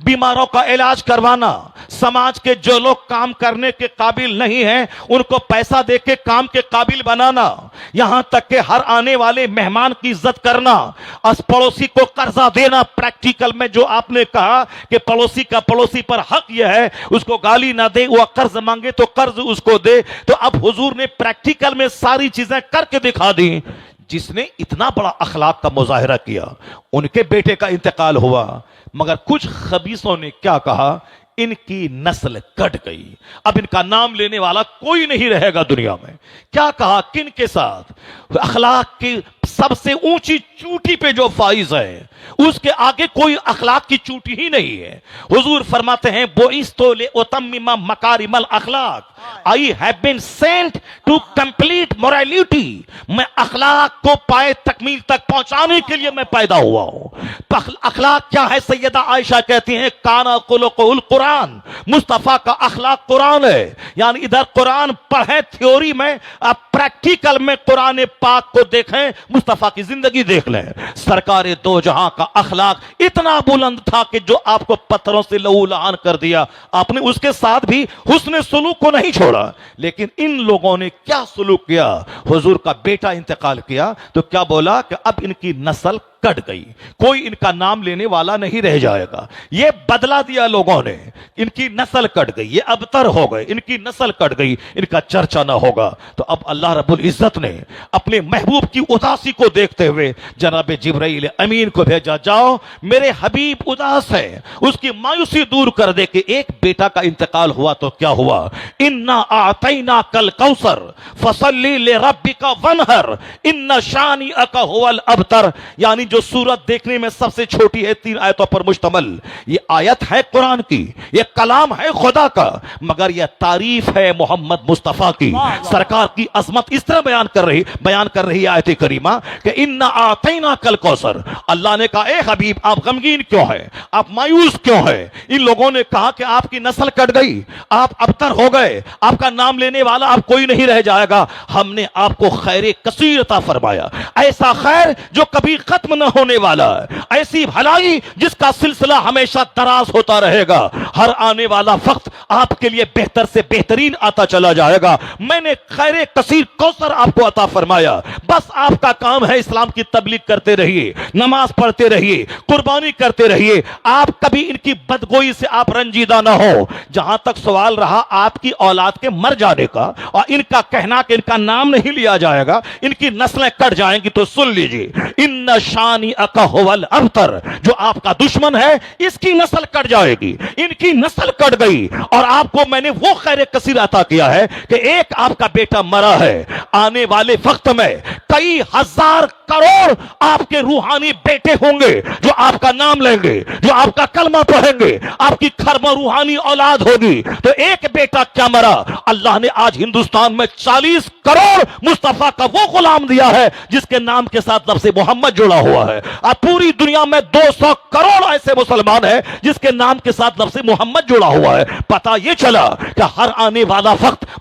بیماروں کا علاج کروانا, سماج کے جو لوگ کام کرنے کے قابل نہیں ہیں ان کو پیسہ دے کے کام کے قابل بنانا, یہاں تک کہ ہر آنے والے مہمان کی عزت کرنا, اس پڑوسی کو قرضہ دینا. پریکٹیکل میں جو آپ نے کہا کہ پڑوسی کا پڑوسی پر حق یہ ہے اس کو گالی نہ دے, وہ قرض مانگے تو قرض اس کو دے, تو اب حضور نے پریکٹیکل میں ساری چیزیں کر کے دکھا دی. جس نے اتنا بڑا اخلاق کا مظاہرہ کیا, ان کے بیٹے کا انتقال ہوا, مگر کچھ خبیثوں نے کیا کہا, ان کی نسل کٹ گئی, اب ان کا نام لینے والا کوئی نہیں رہے گا دنیا میں. کیا کہا, کن کے ساتھ؟ اخلاق کی سب سے اونچی چوٹی پہ جو فائز ہے اس کے آگے کوئی اخلاق کی چوٹی ہی نہیں ہے. حضور فرماتے ہیں بُعِثْتُ لِأُتَمِّمَ مَكَارِمَ الْأَخْلَاقِ, I have been sent to complete morality. میں اخلاق کو پائے تکمیل تک پہنچانے کے لیے میں پیدا ہوا ہوں. اخلاق کیا ہے؟ سیدہ عائشہ کہتی ہیں کانا خلقہ القرآن, مصطفیٰ کا اخلاق قرآن ہے. یعنی ادھر قرآن پڑھیں تھیوری میں, اب پریکٹیکل میں قرآن پاک کو دیکھیں, مصطفیٰ کی زندگی دیکھ لیں. سرکار دو جہاں کا اخلاق اتنا بلند تھا کہ جو آپ کو پتھروں سے لہو لہان کر دیا, آپ نے اس کے ساتھ بھی حسن سلوک کو نہیں چھوڑا. لیکن ان لوگوں نے کیا سلوک کیا؟ حضور کا بیٹا انتقال کیا تو کیا بولا کہ اب ان کی نسل کٹ گئی, کوئی ان کا نام لینے والا نہیں رہ جائے گا. یہ بدلہ دیا لوگوں نے, ان کی نسل کٹ گئی, یہ ابتر ہو گئے, ان کی نسل کٹ گئی, ان کا چرچا نہ ہوگا. تو اب اللہ رب العزت نے اپنے محبوب کی اداسی کو دیکھتے ہوئے جناب جبرائیل امین کو بھیجا, جاؤ میرے حبیب اداس ہے, اس کی مایوسی دور کر دے. کہ ایک بیٹا کا انتقال ہوا تو کیا ہوا, انا اعطیناک الکوثر فصلی لربک وانحر ان شانئک هو الابتر. یعنی جو سورت دیکھنے میں سب سے چھوٹی ہے, 3 آیتوں پر مشتمل, یہ آیت ہے قرآن کی, یہ کلام ہے خدا کا, مگر یہ تعریف ہے محمد مصطفیٰ کی. سرکار کی عظمت اس طرح بیان کر رہی ہے آیت کریمہ کہ انا اعطیناک الکوثر. اللہ نے کہا اے حبیب آپ غمگین کیوں ہیں, آپ مایوس کیوں ہیں؟ ان لوگوں نے کہا کہ آپ کی نسل کٹ گئی, آپ ابتر ہو گئے, آپ کا نام لینے والا آپ کوئی نہیں رہ جائے گا. ہم نے آپ کو خیر کثیر عطا فرمایا, ایسا خیر جو کبھی ختم نہ ہونے والا ہے, ایسی بھلائی جس کا سلسلہ ہمیشہ دراز ہوتا رہے گا. ہر آنے والا وقت آپ کے لیے بہتر سے بہترین آتا چلا جائے گا. میں نے خیر کثیر کوثر آپ کو عطا فرمایا. بس آپ کا کام ہے اسلام کی تبلیغ کرتے رہیے, نماز پڑھتے رہیے, قربانی کرتے رہیے. آپ کبھی ان کی بدگوئی سے آپ رنجیدہ نہ ہو. جہاں تک سوال رہا آپ کی اولاد کے مر جانے کا اور ان کا کہنا کہ ان کا نام نہیں لیا جائے گا, ان کی نسلیں کٹ جائیں گی, تو سن لیجیے ان شانئک هو الابتر, جو آپ کا دشمن ہے اس کی نسل کٹ جائے گی. ان کی نسل کٹ گئی اور آپ کو میں نے وہ خیر کثیر عطا کیا ہے کہ ایک آپ کا بیٹا مرا ہے, آنے والے وقت میں کئی ہزار کروڑ آپ کے روحانی بیٹے ہوں گے جو آپ کا نام لیں گے, جو آپ کا کلمہ پڑھیں گے, آپ کی خرم روحانی اولاد ہوگی. تو ایک بیٹا کیا مرا, اللہ نے آج ہندوستان میں 40 کروڑ مصطفیٰ کا وہ غلام دیا ہے جس کے نام کے ساتھ لفظ محمد جڑا ہوا ہے. اب پوری دنیا میں 200 کروڑ ایسے مسلمان ہیں جس کے نام کے ساتھ لفظ محمد جڑا ہوا ہے. پتہ یہ چلا کہ ہر آنے والا وقت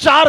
4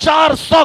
400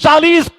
40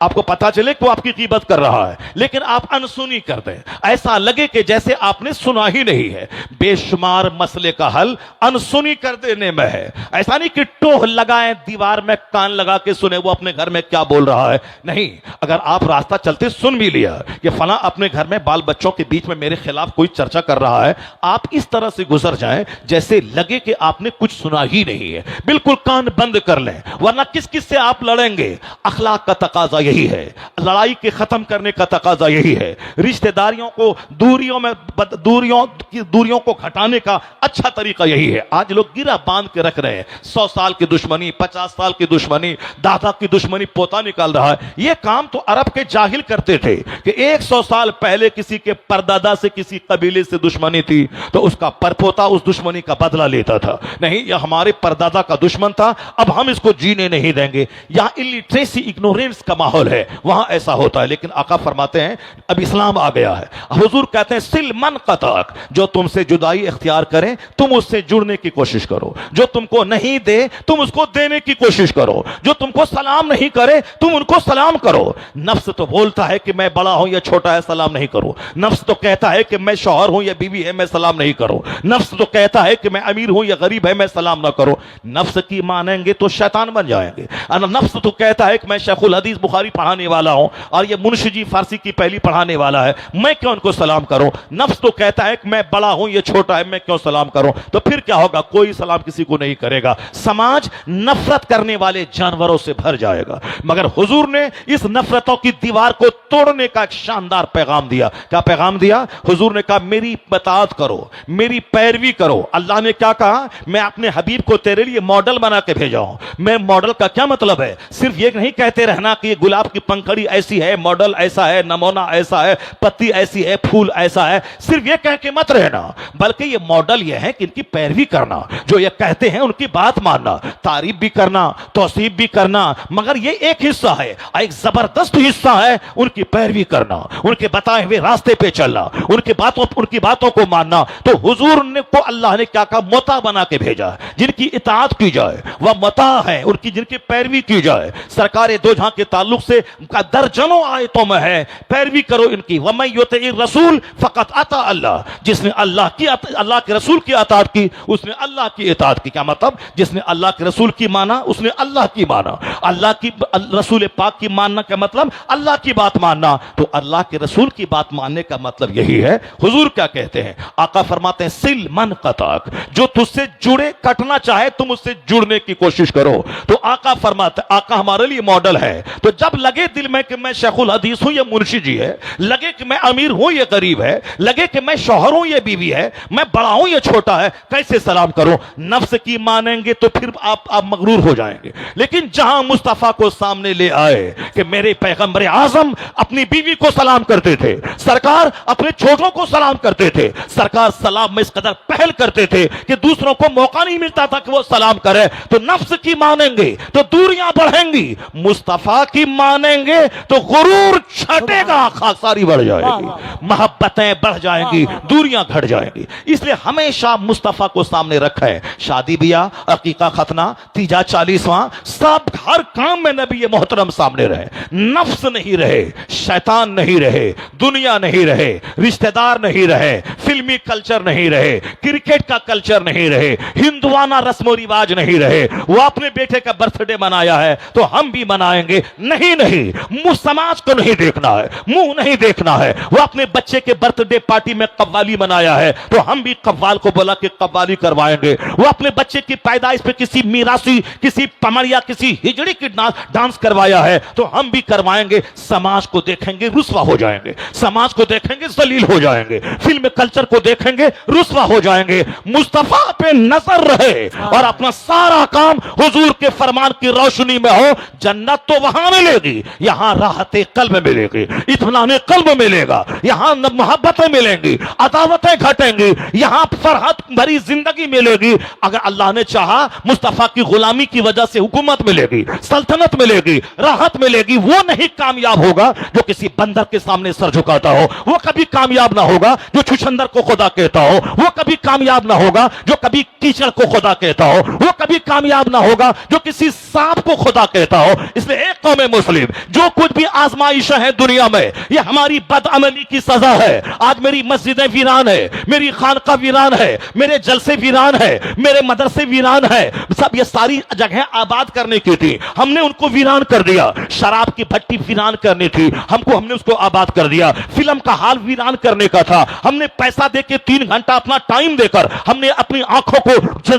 آپ کو پتا چلے کہ وہ آپ کی غیبت کر رہا ہے لیکن آپ انسنی کر دیں، ایسا لگے کہ جیسے آپ نے سنا ہی نہیں ہے۔ بے شمار مسئلے کا حل انسنی کر دینے میں ہے، ایسا نہیں کہ ٹوہ لگائیں دیوار میں کان لگا کے سنے وہ اپنے گھر میں کیا بول رہا ہے، نہیں، اگر آپ راستہ چلتے سن بھی لیا کہ فلاں اپنے گھر میں بال بچوں کے بیچ میں میرے خلاف کوئی چرچا کر رہا ہے، آپ اس طرح سے گزر جائیں جیسے لگے کہ آپ نے کچھ سنا ہی نہیں ہے، بالکل کان بند کر لیں، ورنہ کس کس سے آپ لڑیں گے۔ اخلاق کا تقاضا یہی ہے، لڑائی کے ختم کرنے کا تقاضا یہی ہے، رشتہ داریوں کو دوریوں کو گھٹانے کا اچھا طریقہ یہی ہے۔ آج لوگ گرہ باندھ کے رکھ رہے ہیں، 100 سال کی دشمنی، 50 سال کی دشمنی، دادا کی دشمنی پوتا نکال رہا ہے۔ یہ کام تو عرب کے جاہل کرتے تھے کہ 100 سال پہلے کسی کے پردادا سے کسی قبیلے سے دشمنی تھی تو اس کا پرپوتا اس دشمنی کا بدلہ لیتا تھا، نہیں، یہ ہمارے پردادا کا دشمن تھا، اب ہم اس کو جینے نہیں دیں گے۔ یہاں الٹریسی اگنورینس کا ماحول ہے، وہاں ایسا ہوتا ہے، لیکن آقا فرماتے ہیں اب اسلام آ گیا ہے۔ حضور کہتے ہیں سل من قطعک، جو تم سے جدائی اختیار کریں تم اس سے جڑنے کی کوشش کرو، جو تم کو نہیں دے تم اس کو دینے کی کوشش کرو، جو تم کو سلام نہیں کرے تم ان کو سلام کرو۔ نفس تو بولتا ہے کہ میں بڑا ہوں یا چھوٹا ہے سلام نہیں کرو، نفس تو کہتا ہے کہ میں شوہر ہوں یا بیوی ہے میں سلام نہیں کروں، نفس تو کہتا ہے کہ میں امیر ہوں یا غریب ہے میں سلام نہ کروں۔ نفس کی مانیں گے تو شیطان بن جائیں گے۔ نفس تو کہتا ہے کہ میں شیخ الحدیث بخاری پڑھانے والا ہوں اور یہ منشی جی فارسی کی پہلی پڑھانے والا ہے، میں کیوں ان کو سلام کروں؟ نفس تو کہتا ہے کہ میں بڑا ہوں یہ چھوٹا ہے میں کیوں سلام کروں؟ تو پھر کیا ہوگا؟ کوئی سلام کسی کو نہیں کرے گا، سماج نفرت کرنے والے جانوروں سے بھر جائے گا۔ مگر حضور نے اس نفرتوں کی دیوار کو توڑنے کا ایک شاندار پیغام دیا۔ کیا پیغام دیا؟ حضور نے کہا میری اطاعت کرو، میری پیروی کرو۔ اللہ نے کیا کہا؟ میں اپنے حبیب کو تیرے لیے ماڈل بنا کے بھیجا ہوں۔ میں ماڈل کا کیا مطلب ہے؟ صرف یہ نہیں کہتے رہنا کہ یہ گلاب کی پنکھڑی ایسی ہے، ماڈل ایسا ہے، نمونہ ایسا ہے، پتی ایسی ہے، پھول ایسا ہے، صرف یہ کہہ کے مت رہنا، بلکہ یہ ماڈل یہ ہے کہ ان کی پیروی کرنا، جو یہ کہتے ہیں ان کی بات ماننا، تعریف بھی کرنا، توصیف بھی کرنا، مگر یہ ایک حصہ ہے، ایک زبردست حصہ ہے ان کی پیروی کرنا، ان کے بتائے ہوئے راستے پہ چلنا، ان کی باتوں کو ماننا۔ تو حضور نے کو اللہ نے کیا کہا؟ مطاع بنا کے بھیجا، جن کی اطاعت کی جائے وہ مطاع ہے، ان کی جن کی پیروی کی جائے۔ سرکار دو جہاں کے تعلق سے درجنوں آیتوں میں ہے پیروی کرو ان کی۔ وَمَن يُطِعِ الرَّسُولَ فَقَدْ أَطَاعَ اللَّهَ، جس نے اللہ کے رسول کی اطاعت کی اس نے اللہ کی اطاعت کی۔ کیا مطلب؟ جس نے اللہ کے رسول کی مانا اس نے اللہ کی مانا، اللہ کی رسول پاک کی ماننا کا مطلب اللہ کی بات ماننا، تو اللہ کے رسول کی بات ماننے کا مطلب یہی ہے۔ حضور کیا کہتے ہیں؟ آقا فرماتے ہیں سل من قطعک، جو تجھ سے جڑے کٹنا چاہے تم اس سے جڑنے کی کوشش کرو۔ تو آقا فرماتے ہیں، آقا ہمارے لیے ماڈل ہے، تو جب لگے دل میں کہ میں شیخ الحدیث ہوں یہ منشی جی ہے، لگے کہ میں امیر ہوں یہ غریب ہے، لگے کہ میں شوہر ہوں یہ بیوی ہے، میں بڑا ہوں یہ چھوٹا ہے، کیسے سلام کروں؟ نفس کی مانیں گے تو پھر آپ مغرور ہو جائیں گے۔ لیکن جہاں مصطفیٰ کو سامنے لے آئے کہ میرے پیغمبر اعظم اپنی بیوی کو سلام کرتے تھے، سرکار اپنے چھوٹوں کو سلام کرتے تھے، سرکار سلام میں اس قدر پہل کرتے تھے کہ دوسروں کو موقع نہیں ملتا تھا کہ وہ سلام کرے۔ تو نفس کی مانیں گے تو دوریاں بڑھیں گی، مصطفیٰ کی مانیں گے تو غرور چھٹے گا، خاکساری بڑھ جائے گی، محبتیں بڑھ جائیں گی، دوریاں گھٹ جائیں گی۔ اس لیے ہمیشہ مصطفیٰ کو سامنے رکھا ہے، شادی بیاہ، عقیقہ ختنہ، تیجا 40واں، سب ہر کام میں نبی محترم سامنے رہے، نفس نہیں رہے، شیطان نہیں رہے، دنیا نہیں رہے، رشتہ دار نہیں رہے، فلمی کلچر نہیں رہے، کرکٹ کا کلچر نہیں رہے، ہندوانہ رسم و رواج نہیں رہے۔ وہ اپنے بیٹے کا برتھ ڈے منایا ہے تو ہم بھی منائیں گے، نہیں، سماج کو نہیں دیکھنا ہے، منہ نہیں دیکھنا ہے۔ وہ اپنے بچے کے برتھ ڈے پارٹی میں قوالی منایا ہے تو ہم بھی قوال کو بولا کہ قوالی کروائیں گے۔ وہ اپنے بچے کی پیدائش پہ کسی میراثی، کسی پمڑیا، کسی ہجڑی کی ڈانس کروایا ہے تو ہم بھی کروائیں گے۔ سماج کو دیکھیں گے رسوا ہو جائیں گے، سماج کو دیکھیں گے ذلیل ہو جائیں گے، فلم کلچر کو دیکھیں گے رسوا ہو جائیں گے۔ مصطفیٰ پہ نظر رہے اور اپنا سارا کام حضور کے فرمان کی روشنی میں ہو، جنت تو وہاں ملے گی، یہاں راحت قلب ملے گی، اطمینان قلب ملے گا، یہاں محبتیں ملیں گی، عداوتیں گھٹیں گی، یہاں فرحت بھری زندگی ملے گی۔ اگر اللہ نے چاہا مصطفیٰ کی غلامی کی وجہ سے حکومت ملے گی، سلطنت ملے گی، راحت ملے گی، وہ نہیں کامیاب ہوگا جو کسی بندر کے سامنے سر جھکاتا ہو، وہ کبھی کامیاب نہ ہوگا جو چھچندر کو خدا کہتا ہو وہ کبھی کامیاب نہ ہوگا جو کبھی کیچڑ کو خدا کہتا ہو، وہ کبھی کامیاب نہ ہوگا جو کسی سانپ کو خدا کہتا ہو۔ اس لیے ایک قوم مسلم، جو کچھ بھی آزمائشیں ہیں دنیا میں، یہ ہماری بدعملی کی سزا ہے۔ آج میری مسجدیں ویران ہے، میری خانقاہ ویران ہے، میرے جلسے ویران ہے، میرے مدرسے ویران ہے، سب یہ ساری جگہیں آباد کرنے کی تھی، ہم نے ان کو ویران کر دیا۔ شراب کی بھٹی ویران کرنی تھی، ہم نے اس کو آباد کر دیا۔ فلم کا حال ویران کرنے کا تھا، ہم نے پیسہ دے کے 3 گھنٹہ اپنا ٹائم دے کر ہم نے اپنی آنکھوں کو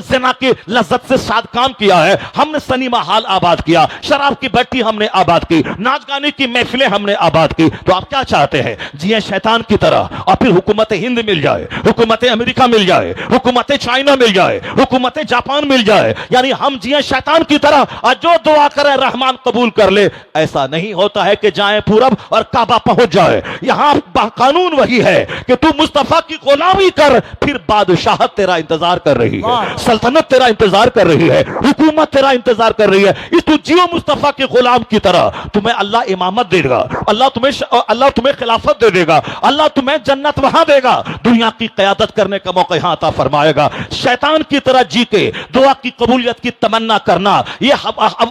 زنا کی لذت سے شادکام کیا ہے۔ ہم نے سنیما حال آباد کیا، شراب کی بھٹی ہم نے آباد کی، ناچ گانے کی محفلیں ہم نے آباد کی۔ تو آپ کیا چاہتے ہیں؟ جیے شیطان کی طرح اور پھر حکومت ہند مل جائے، حکومت امریکہ مل جائے، حکومت چائنا مل جائے، حکومت جاپان مل جائے، یعنی ہم جیے شیطان کی طرح اور جو دعا کرے رحمان قبول کر لے۔ ایسا نہیں ہوتا ہے کہ جائیں پورب اور کعبہ پہنچ جائے۔ یہاں قانون وہی ہے کہ تو مصطفیٰ کی غلامی کر، پھر بادشاہت تیرا انتظار کر رہی ہے، سلطنت تیرا انتظار کر رہی ہے، حکومت تیرا انتظار کر رہی ہے۔ اس تو جیو مصطفیٰ کے غلام کی طرح، تمہیں اللہ امامت دے گا، اللہ تمہیں خلافت دے دے گا، اللہ تمہیں جنت وہاں دے گا، دنیا کی قیادت کرنے کا موقع یہاں عطا فرمائے گا۔ شیطان کی طرح جی کے دعا کی قبولیت کی تمنا کرنا یہ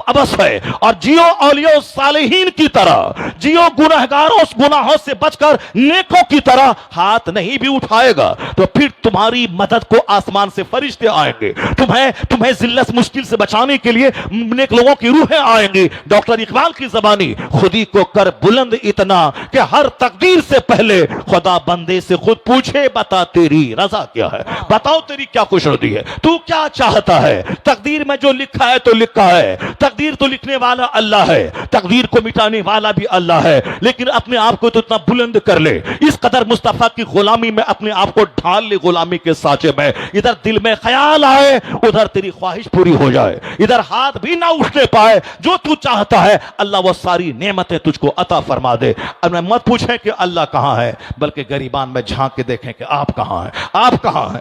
عبث ہے، اور جیو اولیاء صالحین کی طرح، جیو گناہگاروں گناہوں سے بچ کر نیکوں کی طرح ہاتھ نہیں بھی اٹھائے گا تو پھر تمہاری مدد کو آسمان سے فرشتے آئیں گے، تمہیں ذلت مشکل سے بچانے کے لیے نیک لوگوں کی روحیں آئیں گی۔ ڈاکٹر اقبال کی زبانی، خودی کو کر بلند اتنا کہ ہر تقدیر سے پہلے خدا بندے سے خود پوچھے بتا تیری رضا کیا ہے، بتاؤ تیری کیا خوشنودی ہے، تو کیا چاہتا ہے۔ تقدیر میں جو لکھا ہے تو لکھا ہے، تقدیر تو لکھنے والا اللہ ہے، تقدیر کو مٹانے والا بھی اللہ ہے، لیکن اپنے آپ کو تو اتنا بلند کر لے، اس قدر مصطفیٰ کی غلامی میں اپنے آپ کو ڈھال لے، غلامی کے سانچے میں، ادھر دل میں خیال آئے ادھر تیری خواہش پوری ہو جائے، ادھر ہاتھ بھی نہ اٹھنے پائے، جو تو چاہتا ہے اللہ وہ ساری نعمتیں تجھ کو عطا فرما دے۔ اب مت پوچھیں کہ اللہ کہاں ہے، بلکہ گریبان میں جھانک کے دیکھیں کہ آپ کہاں ہیں، آپ کہاں ہیں،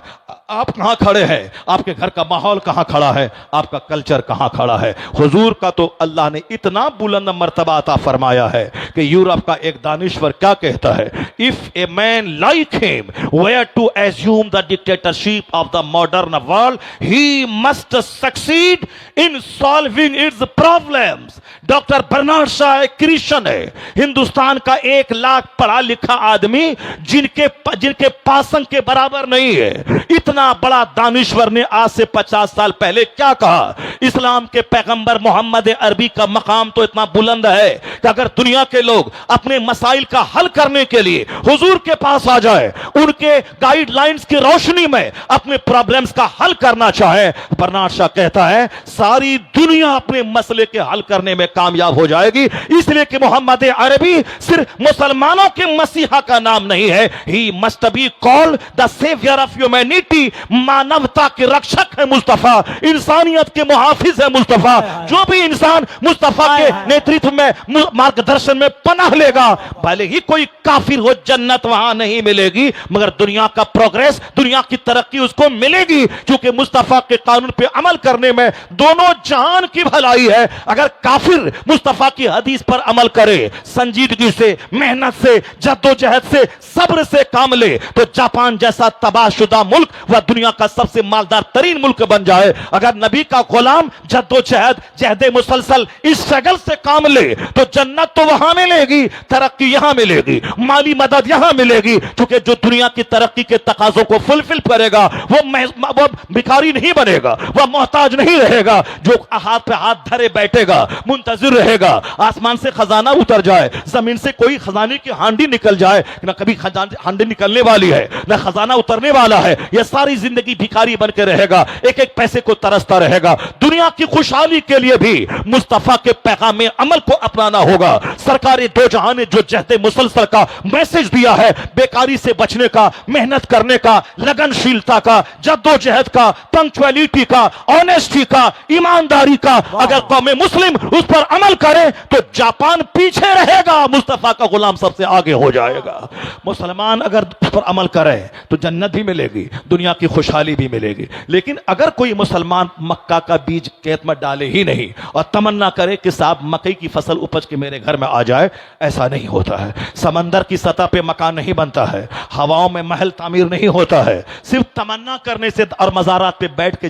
آپ کہاں کھڑے ہیں، آپ کے گھر کا ماحول کہاں کھڑا ہے، آپ کا کلچر کہاں کھڑا ہے۔ حضور کا تو اللہ نے اتنا بلند مرتبہ عطا فرمایا ہے کہ یورپ کا ایک دانشور کیا کہتا ہے، if a man like him were to assume the dictatorship of the modern world, he must succeed in solving its problems۔ Doctor Bernard Shaw ایک کرسچن ہے، ہندوستان کا 1 لاکھ پڑھا لکھا آدمی جن کے پاسنگ کے برابر نہیں ہے۔ اتنا بڑا دانشور نے آج سے 50 سال پہلے کیا کہا، اسلام کے پیغمبر محمد عربی کا مقام تو اتنا بلند ہے کہ اگر دنیا کے لوگ اپنے مسائل کا حل کرنے کے لیے حضور کے پاس آ جائے، ان کے گائیڈ لائنز کی روشنی میں اپنے پرابلمز کا حل کرنا چاہے، برنارڈ شاہ کہتا ہے ساری دنیا اپنے مسئلے کے حل کرنے میں کامیاب ہو جائے گی، اس لیے کہ محمد عربی صرف مسلمانوں کے مسیحا کا نام نہیں ہے، he must be called the saviour of humanity, مانوتا کے رکشک ہے مصطفیٰ، انسانیت کے محافظ ہے مصطفیٰ۔ جو بھی انسان مصطفیٰ کے نیترتو میں مارگدرشن میں پناہ لے گا، بھلے ہی کوئی کافر ہو، جنت وہاں نہیں ملے گی، مگر دنیا کا پروگریس، دنیا کی ترقی اس کو ملے گی، کیونکہ مصطفیٰ کے قانون پہ عمل کرنے میں دونوں جہان کی بھلائی ہے۔ اگر کافر مصطفیٰ کی حدیث پر عمل کرے، سنجیدگی سے، محنت سے، جد و جہد سے، صبر سے کام لے، تو جاپان جیسا تباہ شدہ ملک وہ دنیا کا سب سے مالدار ترین ملک بن جائے۔ اگر نبی کا غلام جد و جہد مسلسل اس اسٹرگل سے کام لے تو جنت تو وہاں ملے گی، ترقی یہاں ملے گی، مالی مدد یہاں ملے گی، کیونکہ جو دنیا کی ترقی کے تقاضوں کو فلفل کرے گا وہ بھکاری نہیں بنے گا، وہ محتاج نہیں رہے گا، جو ہاتھ پہ ہاتھ دھرے بیٹھے گا، منتظر رہے گا آسمان سے خزانہ اتر جائے، زمین سے کوئی خزانے کی ہانڈی نکل جائے، نہ کبھی ہانڈی نکلنے والی ہے نہ خزانہ اترنے والا ہے، یہ ساری زندگی بھکاری بن کے رہے گا، ایک ایک پیسے کو ترستا رہے گا۔ دنیا کی خوشحالی کے لیے بھی مصطفیٰ کے پیغام عمل کو اپنانا ہوگا۔ سرکار دو جہاں نے جو جہد مسلسل کا میسج دیا ہے، بیکاری سے بچنے کا، محنت کرنے کا، لگن شیلتا کا، جد و جہد کا، پنکچویلٹی کا، آنیسٹی کا، ایمانداری کا، اگر قوم مسلم اس پر عمل کرے تو جاپان پیچھے رہے گا، مصطفیٰ کا غلام سب سے آگے ہو جائے گا۔ مسلمان اگر اس پر عمل کرے تو جنت بھی ملے گی، دنیا کی خوشحالی بھی ملے گی، لیکن اگر کوئی مسلمان مکہ کا بیج کھیت میں ڈالے ہی نہیں اور تمنا کرے کہ صاحب مکئی کی فصل اپج کے میرے گھر میں آ جائے، ایسا نہیں ہوتا ہے۔ سمندر کی سطح پہ مکان نہیں بنتا ہے، ہواؤں میں محل تعمیر نہیں ہوتا ہے۔ صرف تمنا کرنے سے اور مزارات پہ بیٹھ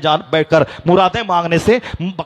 کر مرادیں مانگنے سے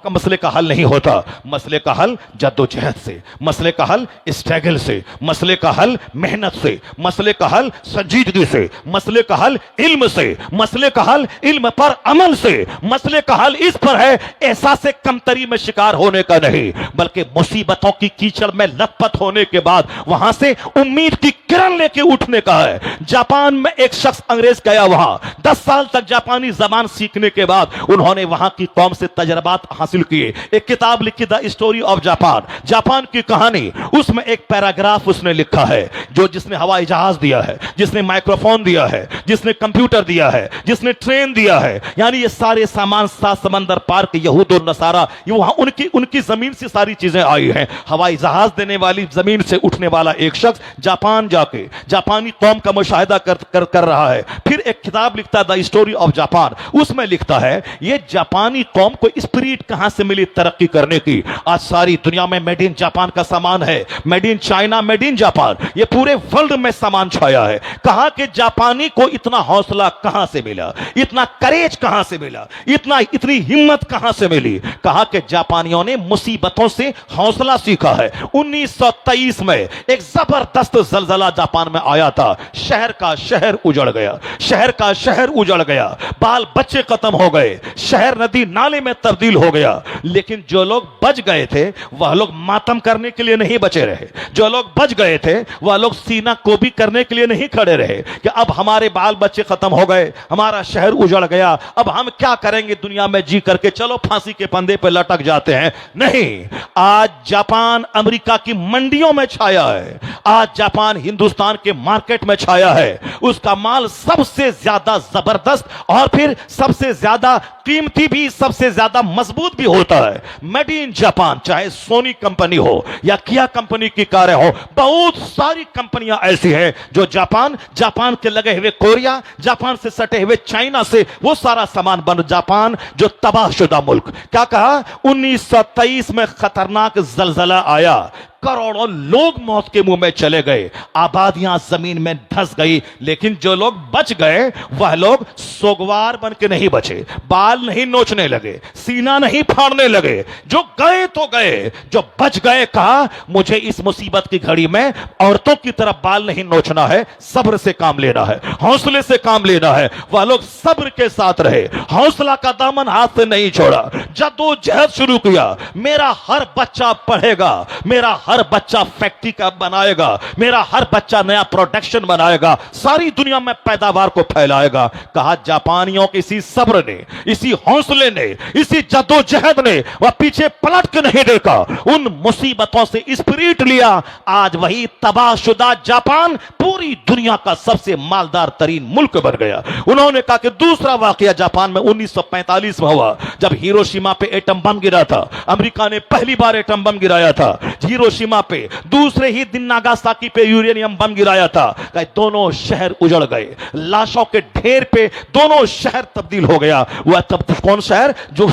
مسئلے کا حل نہیں ہوتا۔ مسئلے کا حل جد و جہد سے، مسئلے کا حل اسٹرگل سے، مسئلے کا حل محنت سے، مسئلے کا حل سنجیدگی سے، مسئلے کا حل علم سے، مسئلے کا حل علم پر عمل سے، مسئلے کا حل اس پر ہے احساس کمتری میں شکار ہونے کا نہیں، بلکہ مصیبتوں کی کیچڑ میں لت پت ہونے کے بعد وہاں سے امید کی کرن لے کے اٹھنے کا ہے۔ جاپان میں ایک شخص انگریز گیا، وہاں 10 سال تک جاپانی زبان سیکھنے کے بعد انہوں نے وہاں کی قوم سے تجربات حاصل کیے، ایک کتاب لکھی the story of Japan, Japan کی کہانی۔ اس میں ایک پیراگراف اس نے لکھا ہے، جس نے ہوائی جہاز دیا ہے، جس نے مائکروفون دیا ہے، جس نے کمپیوٹر دیا ہے، جس نے ٹرین دیا ہے، یعنی یہ سارے سامان 7 سمندر پار کے یہود و نصارہ، یہ وہاں ان کی زمین سے ساری چیزیں آئی ہیں۔ ہوائی جہاز دینے والی زمین سے اٹھنے والا ایک شخص جاپان جا کے جاپانی قوم کا مشاہدہ کر رہا ہے، پھر ایک کتاب لکھتا ہے دا اسٹوری آف جاپان، اس میں لکھتا ہے یہ جاپانی قوم کو اسپرٹ کہاں سے ملی ترقی کرنے کی۔ آج ساری دنیا میں میڈ ان جاپان کا سامان ہے، made in China, made in Japan, یہ پورے ورلڈ میں سامان چھایا ہے۔ کہا کہ جاپانی کو اتنا حوصلہ کہاں سے ملا، اتنا کریج کہاں سے ملا، اتنی ہمت کہاں سے ملی؟ کہا کہ جاپانیوں نے مصیبتوں سے حوصلہ سیکھا ہے۔ 1923 میں ایک زبردست زلزلہ جاپان میں آیا تھا، شہر کا شہر اجڑ گیا، شہر کا شہر اجڑ گیا، بال بچے ختم ہو گئے، شہر ندی نالے میں تبدیل ہو گیا۔ لیکن جو لوگ بچ گئے تھے وہ لوگ ماتم کرنے کے لیے نہیں بچے رہے، جو لوگ بچ گئے تھے وہ لوگ سینہ کوبی کرنے کے لیے نہیں کھڑے رہے کہ اب ہمارے بال بچے ختم ہو گئے، ہمارا شہر اجڑ گیا، اب ہم کیا کریں گے دنیا میں جی کر کے، چلو پھانسی کے پندے پہ لٹک جاتے ہیں۔ نہیں، آج جاپان امریکہ کی منڈیوں میں چھایا ہے، آج جاپان ہندوستان کے مارکیٹ میں چھایا ہے، اس کا مال سب سے زیادہ زبردست اور پھر سب سے زیادہ قیمتی بھی، سب سے زیادہ مضبوط بھی ہوتا ہے۔ میڈ ان جاپان، چاہے سونی کمپنی ہو یا کیا کمپنی کی کاریں ہو، بہت ساری کمپنیاں ایسی ہیں جو جاپان کے لگے ہوئے کوریا، جاپان سے سٹے ہوئے چائنا سے وہ سارا سامان بن، جاپان جو تباہ شدہ ملک۔ کیا کہا؟ 1923 میں خطرناک زلزلہ آیا، کروڑوں لوگ موت کے منہ میں چلے گئے، آبادیاں زمین میں دھس گئی، لیکن جو لوگ بچ گئے وہ لوگ سوگوار بن کے نہیں بچے، بال نہیں نوچنے لگے، سینہ نہیں پھاڑنے لگے، جو گئے تو گئے، جو بچ گئے کہا مجھے اس مصیبت کی گھڑی میں عورتوں کی طرح بال نہیں نوچنا ہے، صبر سے کام لینا ہے، حوصلے سے کام لینا ہے۔ وہ لوگ صبر کے ساتھ رہے، حوصلہ کا دامن ہاتھ سے نہیں چھوڑا، جدوجہد شروع کیا۔ میرا ہر بچہ پڑھے گا، میرا ہر بچہ فیکٹری کا بنائے گا، میرا ہر بچہ نیا پروڈکشن بنائے گا، ساری دنیا میں پیداوار کو پھیلائے گا۔ کہا جاپانیوں کے اسی صبر نے، اسی حوصلے نے، اسی جدوجہد نے وہ پیچھے پلٹ کے نہیں دیکھا، ان مصیبتوں سے اسپرٹ لیا، آج وہی تباہ شدہ جاپان پوری دنیا کا سب سے مالدار ترین ملک بن گیا۔ انہوں نے کہا کہ دوسرا واقعہ جاپان میں 1945 میں ہوا، جب ہیروشیما پہ ایٹم بم گرا تھا، امریکہ نے پہلی بار ایٹم بم گرایا تھا ہیروشیما پہ، دوسرے ہی دن ناگاساکی پہ یورینیم بم گرایا تھا، کہ دونوں شہر اجڑ گئے، لاشوں کے ڈھیر پہ دونوں شہر تبدیل ہو گیا۔ وہ تب کون شہر؟ جو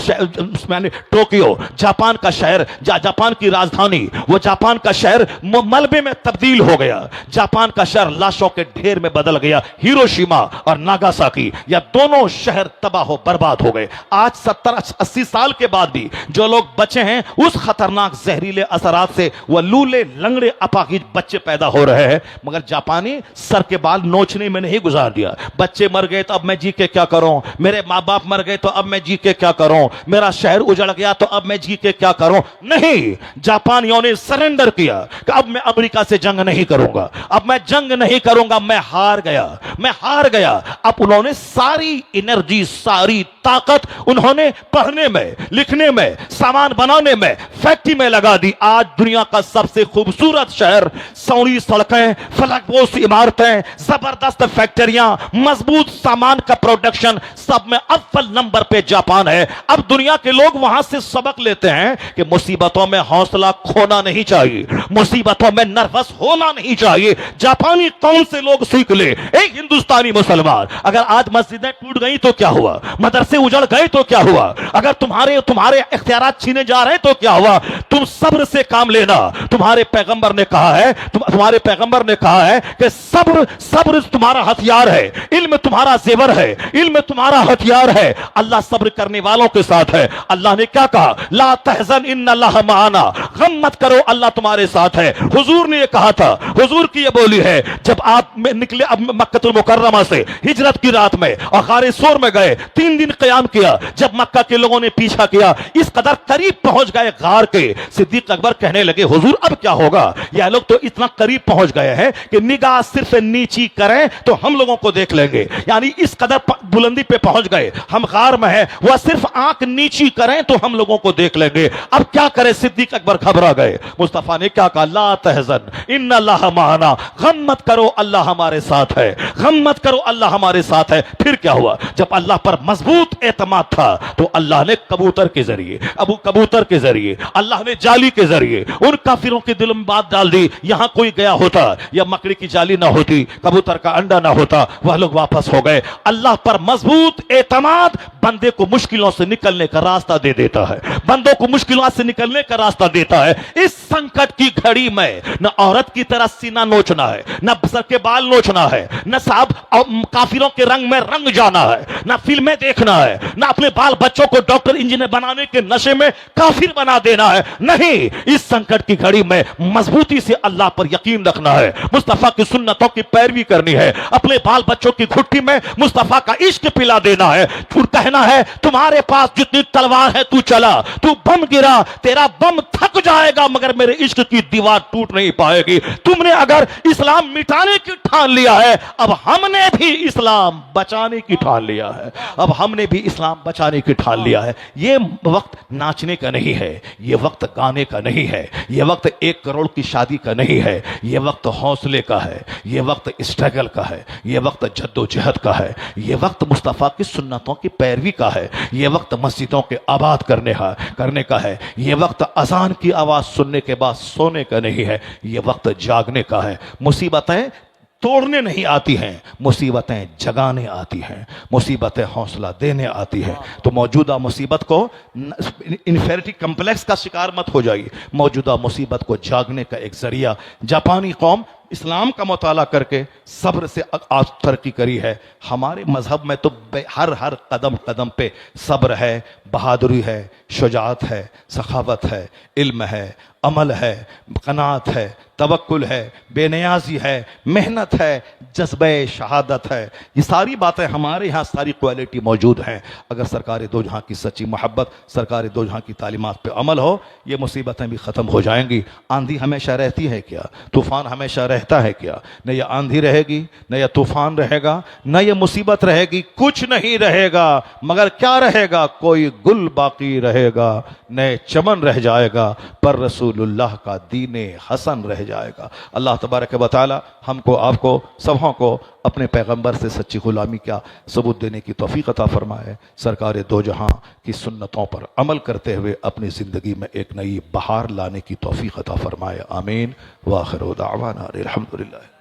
ٹوکیو، جاپان کا شہر، جاپان کی راجدھانی، وہ جاپان کا شہر ملبے میں تبدیل ہو گیا، جاپان کا شہر لاشوں کے ڈھیر میں بدل گیا۔ ہیروشیما اور ناگاساکی، یہ دونوں شہر تباہ و برباد ہو گئے۔ آج 70-80 سال کے بعد بھی جو لوگ بچے ہیں اس خطرناک زہریلے اثرات سے، وہ لولے لنگڑے اپاہج بچے پیدا ہو رہے ہیں، مگر جاپانی سر کے بال نوچنے میں نہیں گزار دیا۔ بچے مر گئے تو اب میں جی کے کیا کروں، میرے ماں باپ مر گئے تو اب میں جی کے کیا کروں، میرا شہر اجڑ گیا تو اب میں جی کے کیا کروں؟ نہیں، جاپانیوں نے سرنڈر کیا کہ اب میں امریکہ سے جنگ نہیں کروں گا، اب میں جنگ نہیں کروں گا، میں ہار گیا، میں ہار گیا۔ اب انہوں نے ساری انرجی، ساری طاقت انہوں نے پڑھنے میں، لکھنے میں، سامان بنانے میں، فیکٹری میں لگا دی۔ آج دنیا کا سب سے خوبصورت شہر، سوڑی سڑکیں، فلک بوس عمارتیں، زبردست فیکٹریاں، مضبوط سامان کا پروڈکشن، سب میں اول نمبر پہ جاپان ہے۔ اب دنیا کے لوگ وہاں سے سبق لیتے ہیں کہ مصیبتوں میں حوصلہ کھونا نہیں چاہیے، مصیبتوں میں نروس ہونا نہیں چاہیے۔ جاپانی قوم سے لوگ سیکھ لے۔ ایک ہندوستانی مسلمان، اگر آج مسجدیں ٹوٹ گئی تو کیا ہوا، مدرسے اجڑ گئے تو کیا ہوا، اگر تمہارے اختیارات چھینے جا رہے تو کیا ہوا، تم صبر سے کام لے دینا. تمہارے پیغمبر نے کہا ہے تمہارے پیغمبر نے کہا ہے کہ صبر تمہارا ہتھیار ہے, علم تمہارا زیور ہے, علم تمہارا ہتھیار ہے. اللہ صبر کرنے والوں کے ساتھ ہے. اللہ نے کیا کہا؟ لا تحزن ان اللہ معنا, غم مت کرو اللہ تمہارے ساتھ ہے. حضور نے یہ کہا تھا, حضور کی یہ بولی ہے, جب آپ نکلے اب مکہ المکرمہ سے ہجرت کی رات میں اور غار سور میں گئے, 3 دن قیام کیا. جب مکہ کے لوگوں نے پیچھا کیا, اس قدر قریب پہنچ گئے غار کے, صدیق اکبر کہنے لگے حضور اب کیا ہوگا؟ یہ لوگ تو اتنا قریب پہنچ گئے ہیں کہ نگاہ صرف نیچی کریں تو ہم لوگوں کو دیکھ لیں گے. یعنی اس قدر بلندی پہ پہنچ گئے, ہم غار میں ہیں, وہ صرف آنکھ نیچی کریں تو ہم لوگوں کو دیکھ لیں گے. اب کیا کرے؟ صدیق اکبر گھبرا گئے. مصطفیٰ نے کیا کہا؟ لا تحزن ان اللہ معنا, غم مت کرو اللہ ہمارے ساتھ ہے, غم مت کرو اللہ ہمارے ساتھ ہے. پھر کیا ہوا؟ جب اللہ پر مضبوط اعتماد تھا تو اللہ نے کبوتر کے ذریعے کبوتر کے ذریعے اللہ نے جالی کے ذریعے ان کافروں کے دل میں بات ڈال دی. یہاں کوئی گیا ہوتا یا مکڑی کی جالی نہ ہوتی, کبوتر کا انڈا نہ ہوتا, وہ لوگ واپس ہو گئے. اللہ پر مضبوط اعتماد بندے کو مشکلوں سے نکلنے کا راستہ دے دیتا ہے, بندوں کو مشکلوں سے نکلنے کا راستہ دیتا ہے. اس سنکٹ کی گھڑی میں نہ عورت کی طرح سینہ نوچنا ہے, نہ سر کے بال نوچنا ہے, نہ صاحب کافروں کے رنگ میں رنگ جانا ہے, نہ فلمیں دیکھنا ہے, نہ اپنے بال بچوں کو ڈاکٹر انجینئر بنانے کے نشے میں کافر بنا دینا ہے. نہیں, اس سنکٹ کی گھڑی میں مضبوطی سے اللہ پر یقین رکھنا ہے, مصطفیٰ کی سنتوں کی پیروی کرنی ہے, اپنے بال بچوں کی گھٹی میں مصطفیٰ کا عشق پلا دینا ہے. پھر کہنا ہے تمہارے پاس جتنی تلوار ہے تو چلا, تو بم گرا, تیرا بم تھک جائے گا مگر میرے عشق کی دیوار ٹوٹ نہیں پائے گی. تم نے اگر اسلام مٹانے کی ٹھان لیا ہے, اب ہم نے بھی اسلام بچانے کی ٹھان لیا ہے, اب ہم نے بھی اسلام بچانے کی ٹھان لیا ہے. یہ وقت ناچنے کا نہیں ہے, یہ وقت گانے کا نہیں ہے, یہ وقت 1 کروڑ کی شادی کا نہیں ہے, یہ وقت حوصلے کا ہے, یہ وقت اسٹرگل کا ہے, یہ وقت جد و جہد کا ہے, یہ وقت مصطفیٰ کی سنتوں کی پیروی کا ہے, یہ وقت مسجدوں کے آباد کرنے کا ہے, یہ وقت اذان کی آواز سننے کے بعد سونے کا نہیں ہے, یہ وقت جاگنے کا ہے. مصیبتیں توڑنے نہیں آتی ہیں, مصیبتیں جگانے آتی ہیں, مصیبتیں حوصلہ دینے آتی ہیں. تو موجودہ مصیبت کو انفیریٹی کمپلیکس کا شکار مت ہو جائیے, موجودہ مصیبت کو جاگنے کا ایک ذریعہ. جاپانی قوم اسلام کا مطالعہ کر کے صبر سے آج ترقی کری ہے. ہمارے مذہب میں تو ہر قدم پہ صبر ہے, بہادری ہے, شجاعت ہے, سخاوت ہے, علم ہے, عمل ہے, قناعت ہے, توکل ہے, بے نیازی ہے, محنت ہے, جذبہ شہادت ہے. یہ ساری باتیں ہمارے یہاں ساری کوالٹی موجود ہیں. اگر سرکار دو جہاں کی سچی محبت, سرکار دو جہاں کی تعلیمات پہ عمل ہو, یہ مصیبتیں بھی ختم ہو جائیں گی. آندھی ہمیشہ رہتی ہے کیا؟ طوفان ہمیشہ رہتا ہے کیا؟ نہ یہ آندھی رہے گی, نہ یہ طوفان رہے گا, نہ یہ مصیبت رہے گی, کچھ نہیں رہے گا. مگر کیا رہے گا؟ کوئی گل باقی رہے گا, نئے چمن رہ جائے گا, پر رسول اللہ کا دین حسن رہ جائے گا. اللہ تبارک و تعالی ہم کو, آپ کو, سبھوں کو اپنے پیغمبر سے سچی غلامی کا ثبوت دینے کی توفیق عطا فرمائے. سرکار دو جہاں کی سنتوں پر عمل کرتے ہوئے اپنی زندگی میں ایک نئی بہار لانے کی توفیق عطا فرمائے. آمین. وآخر دعوانا الحمدللہ.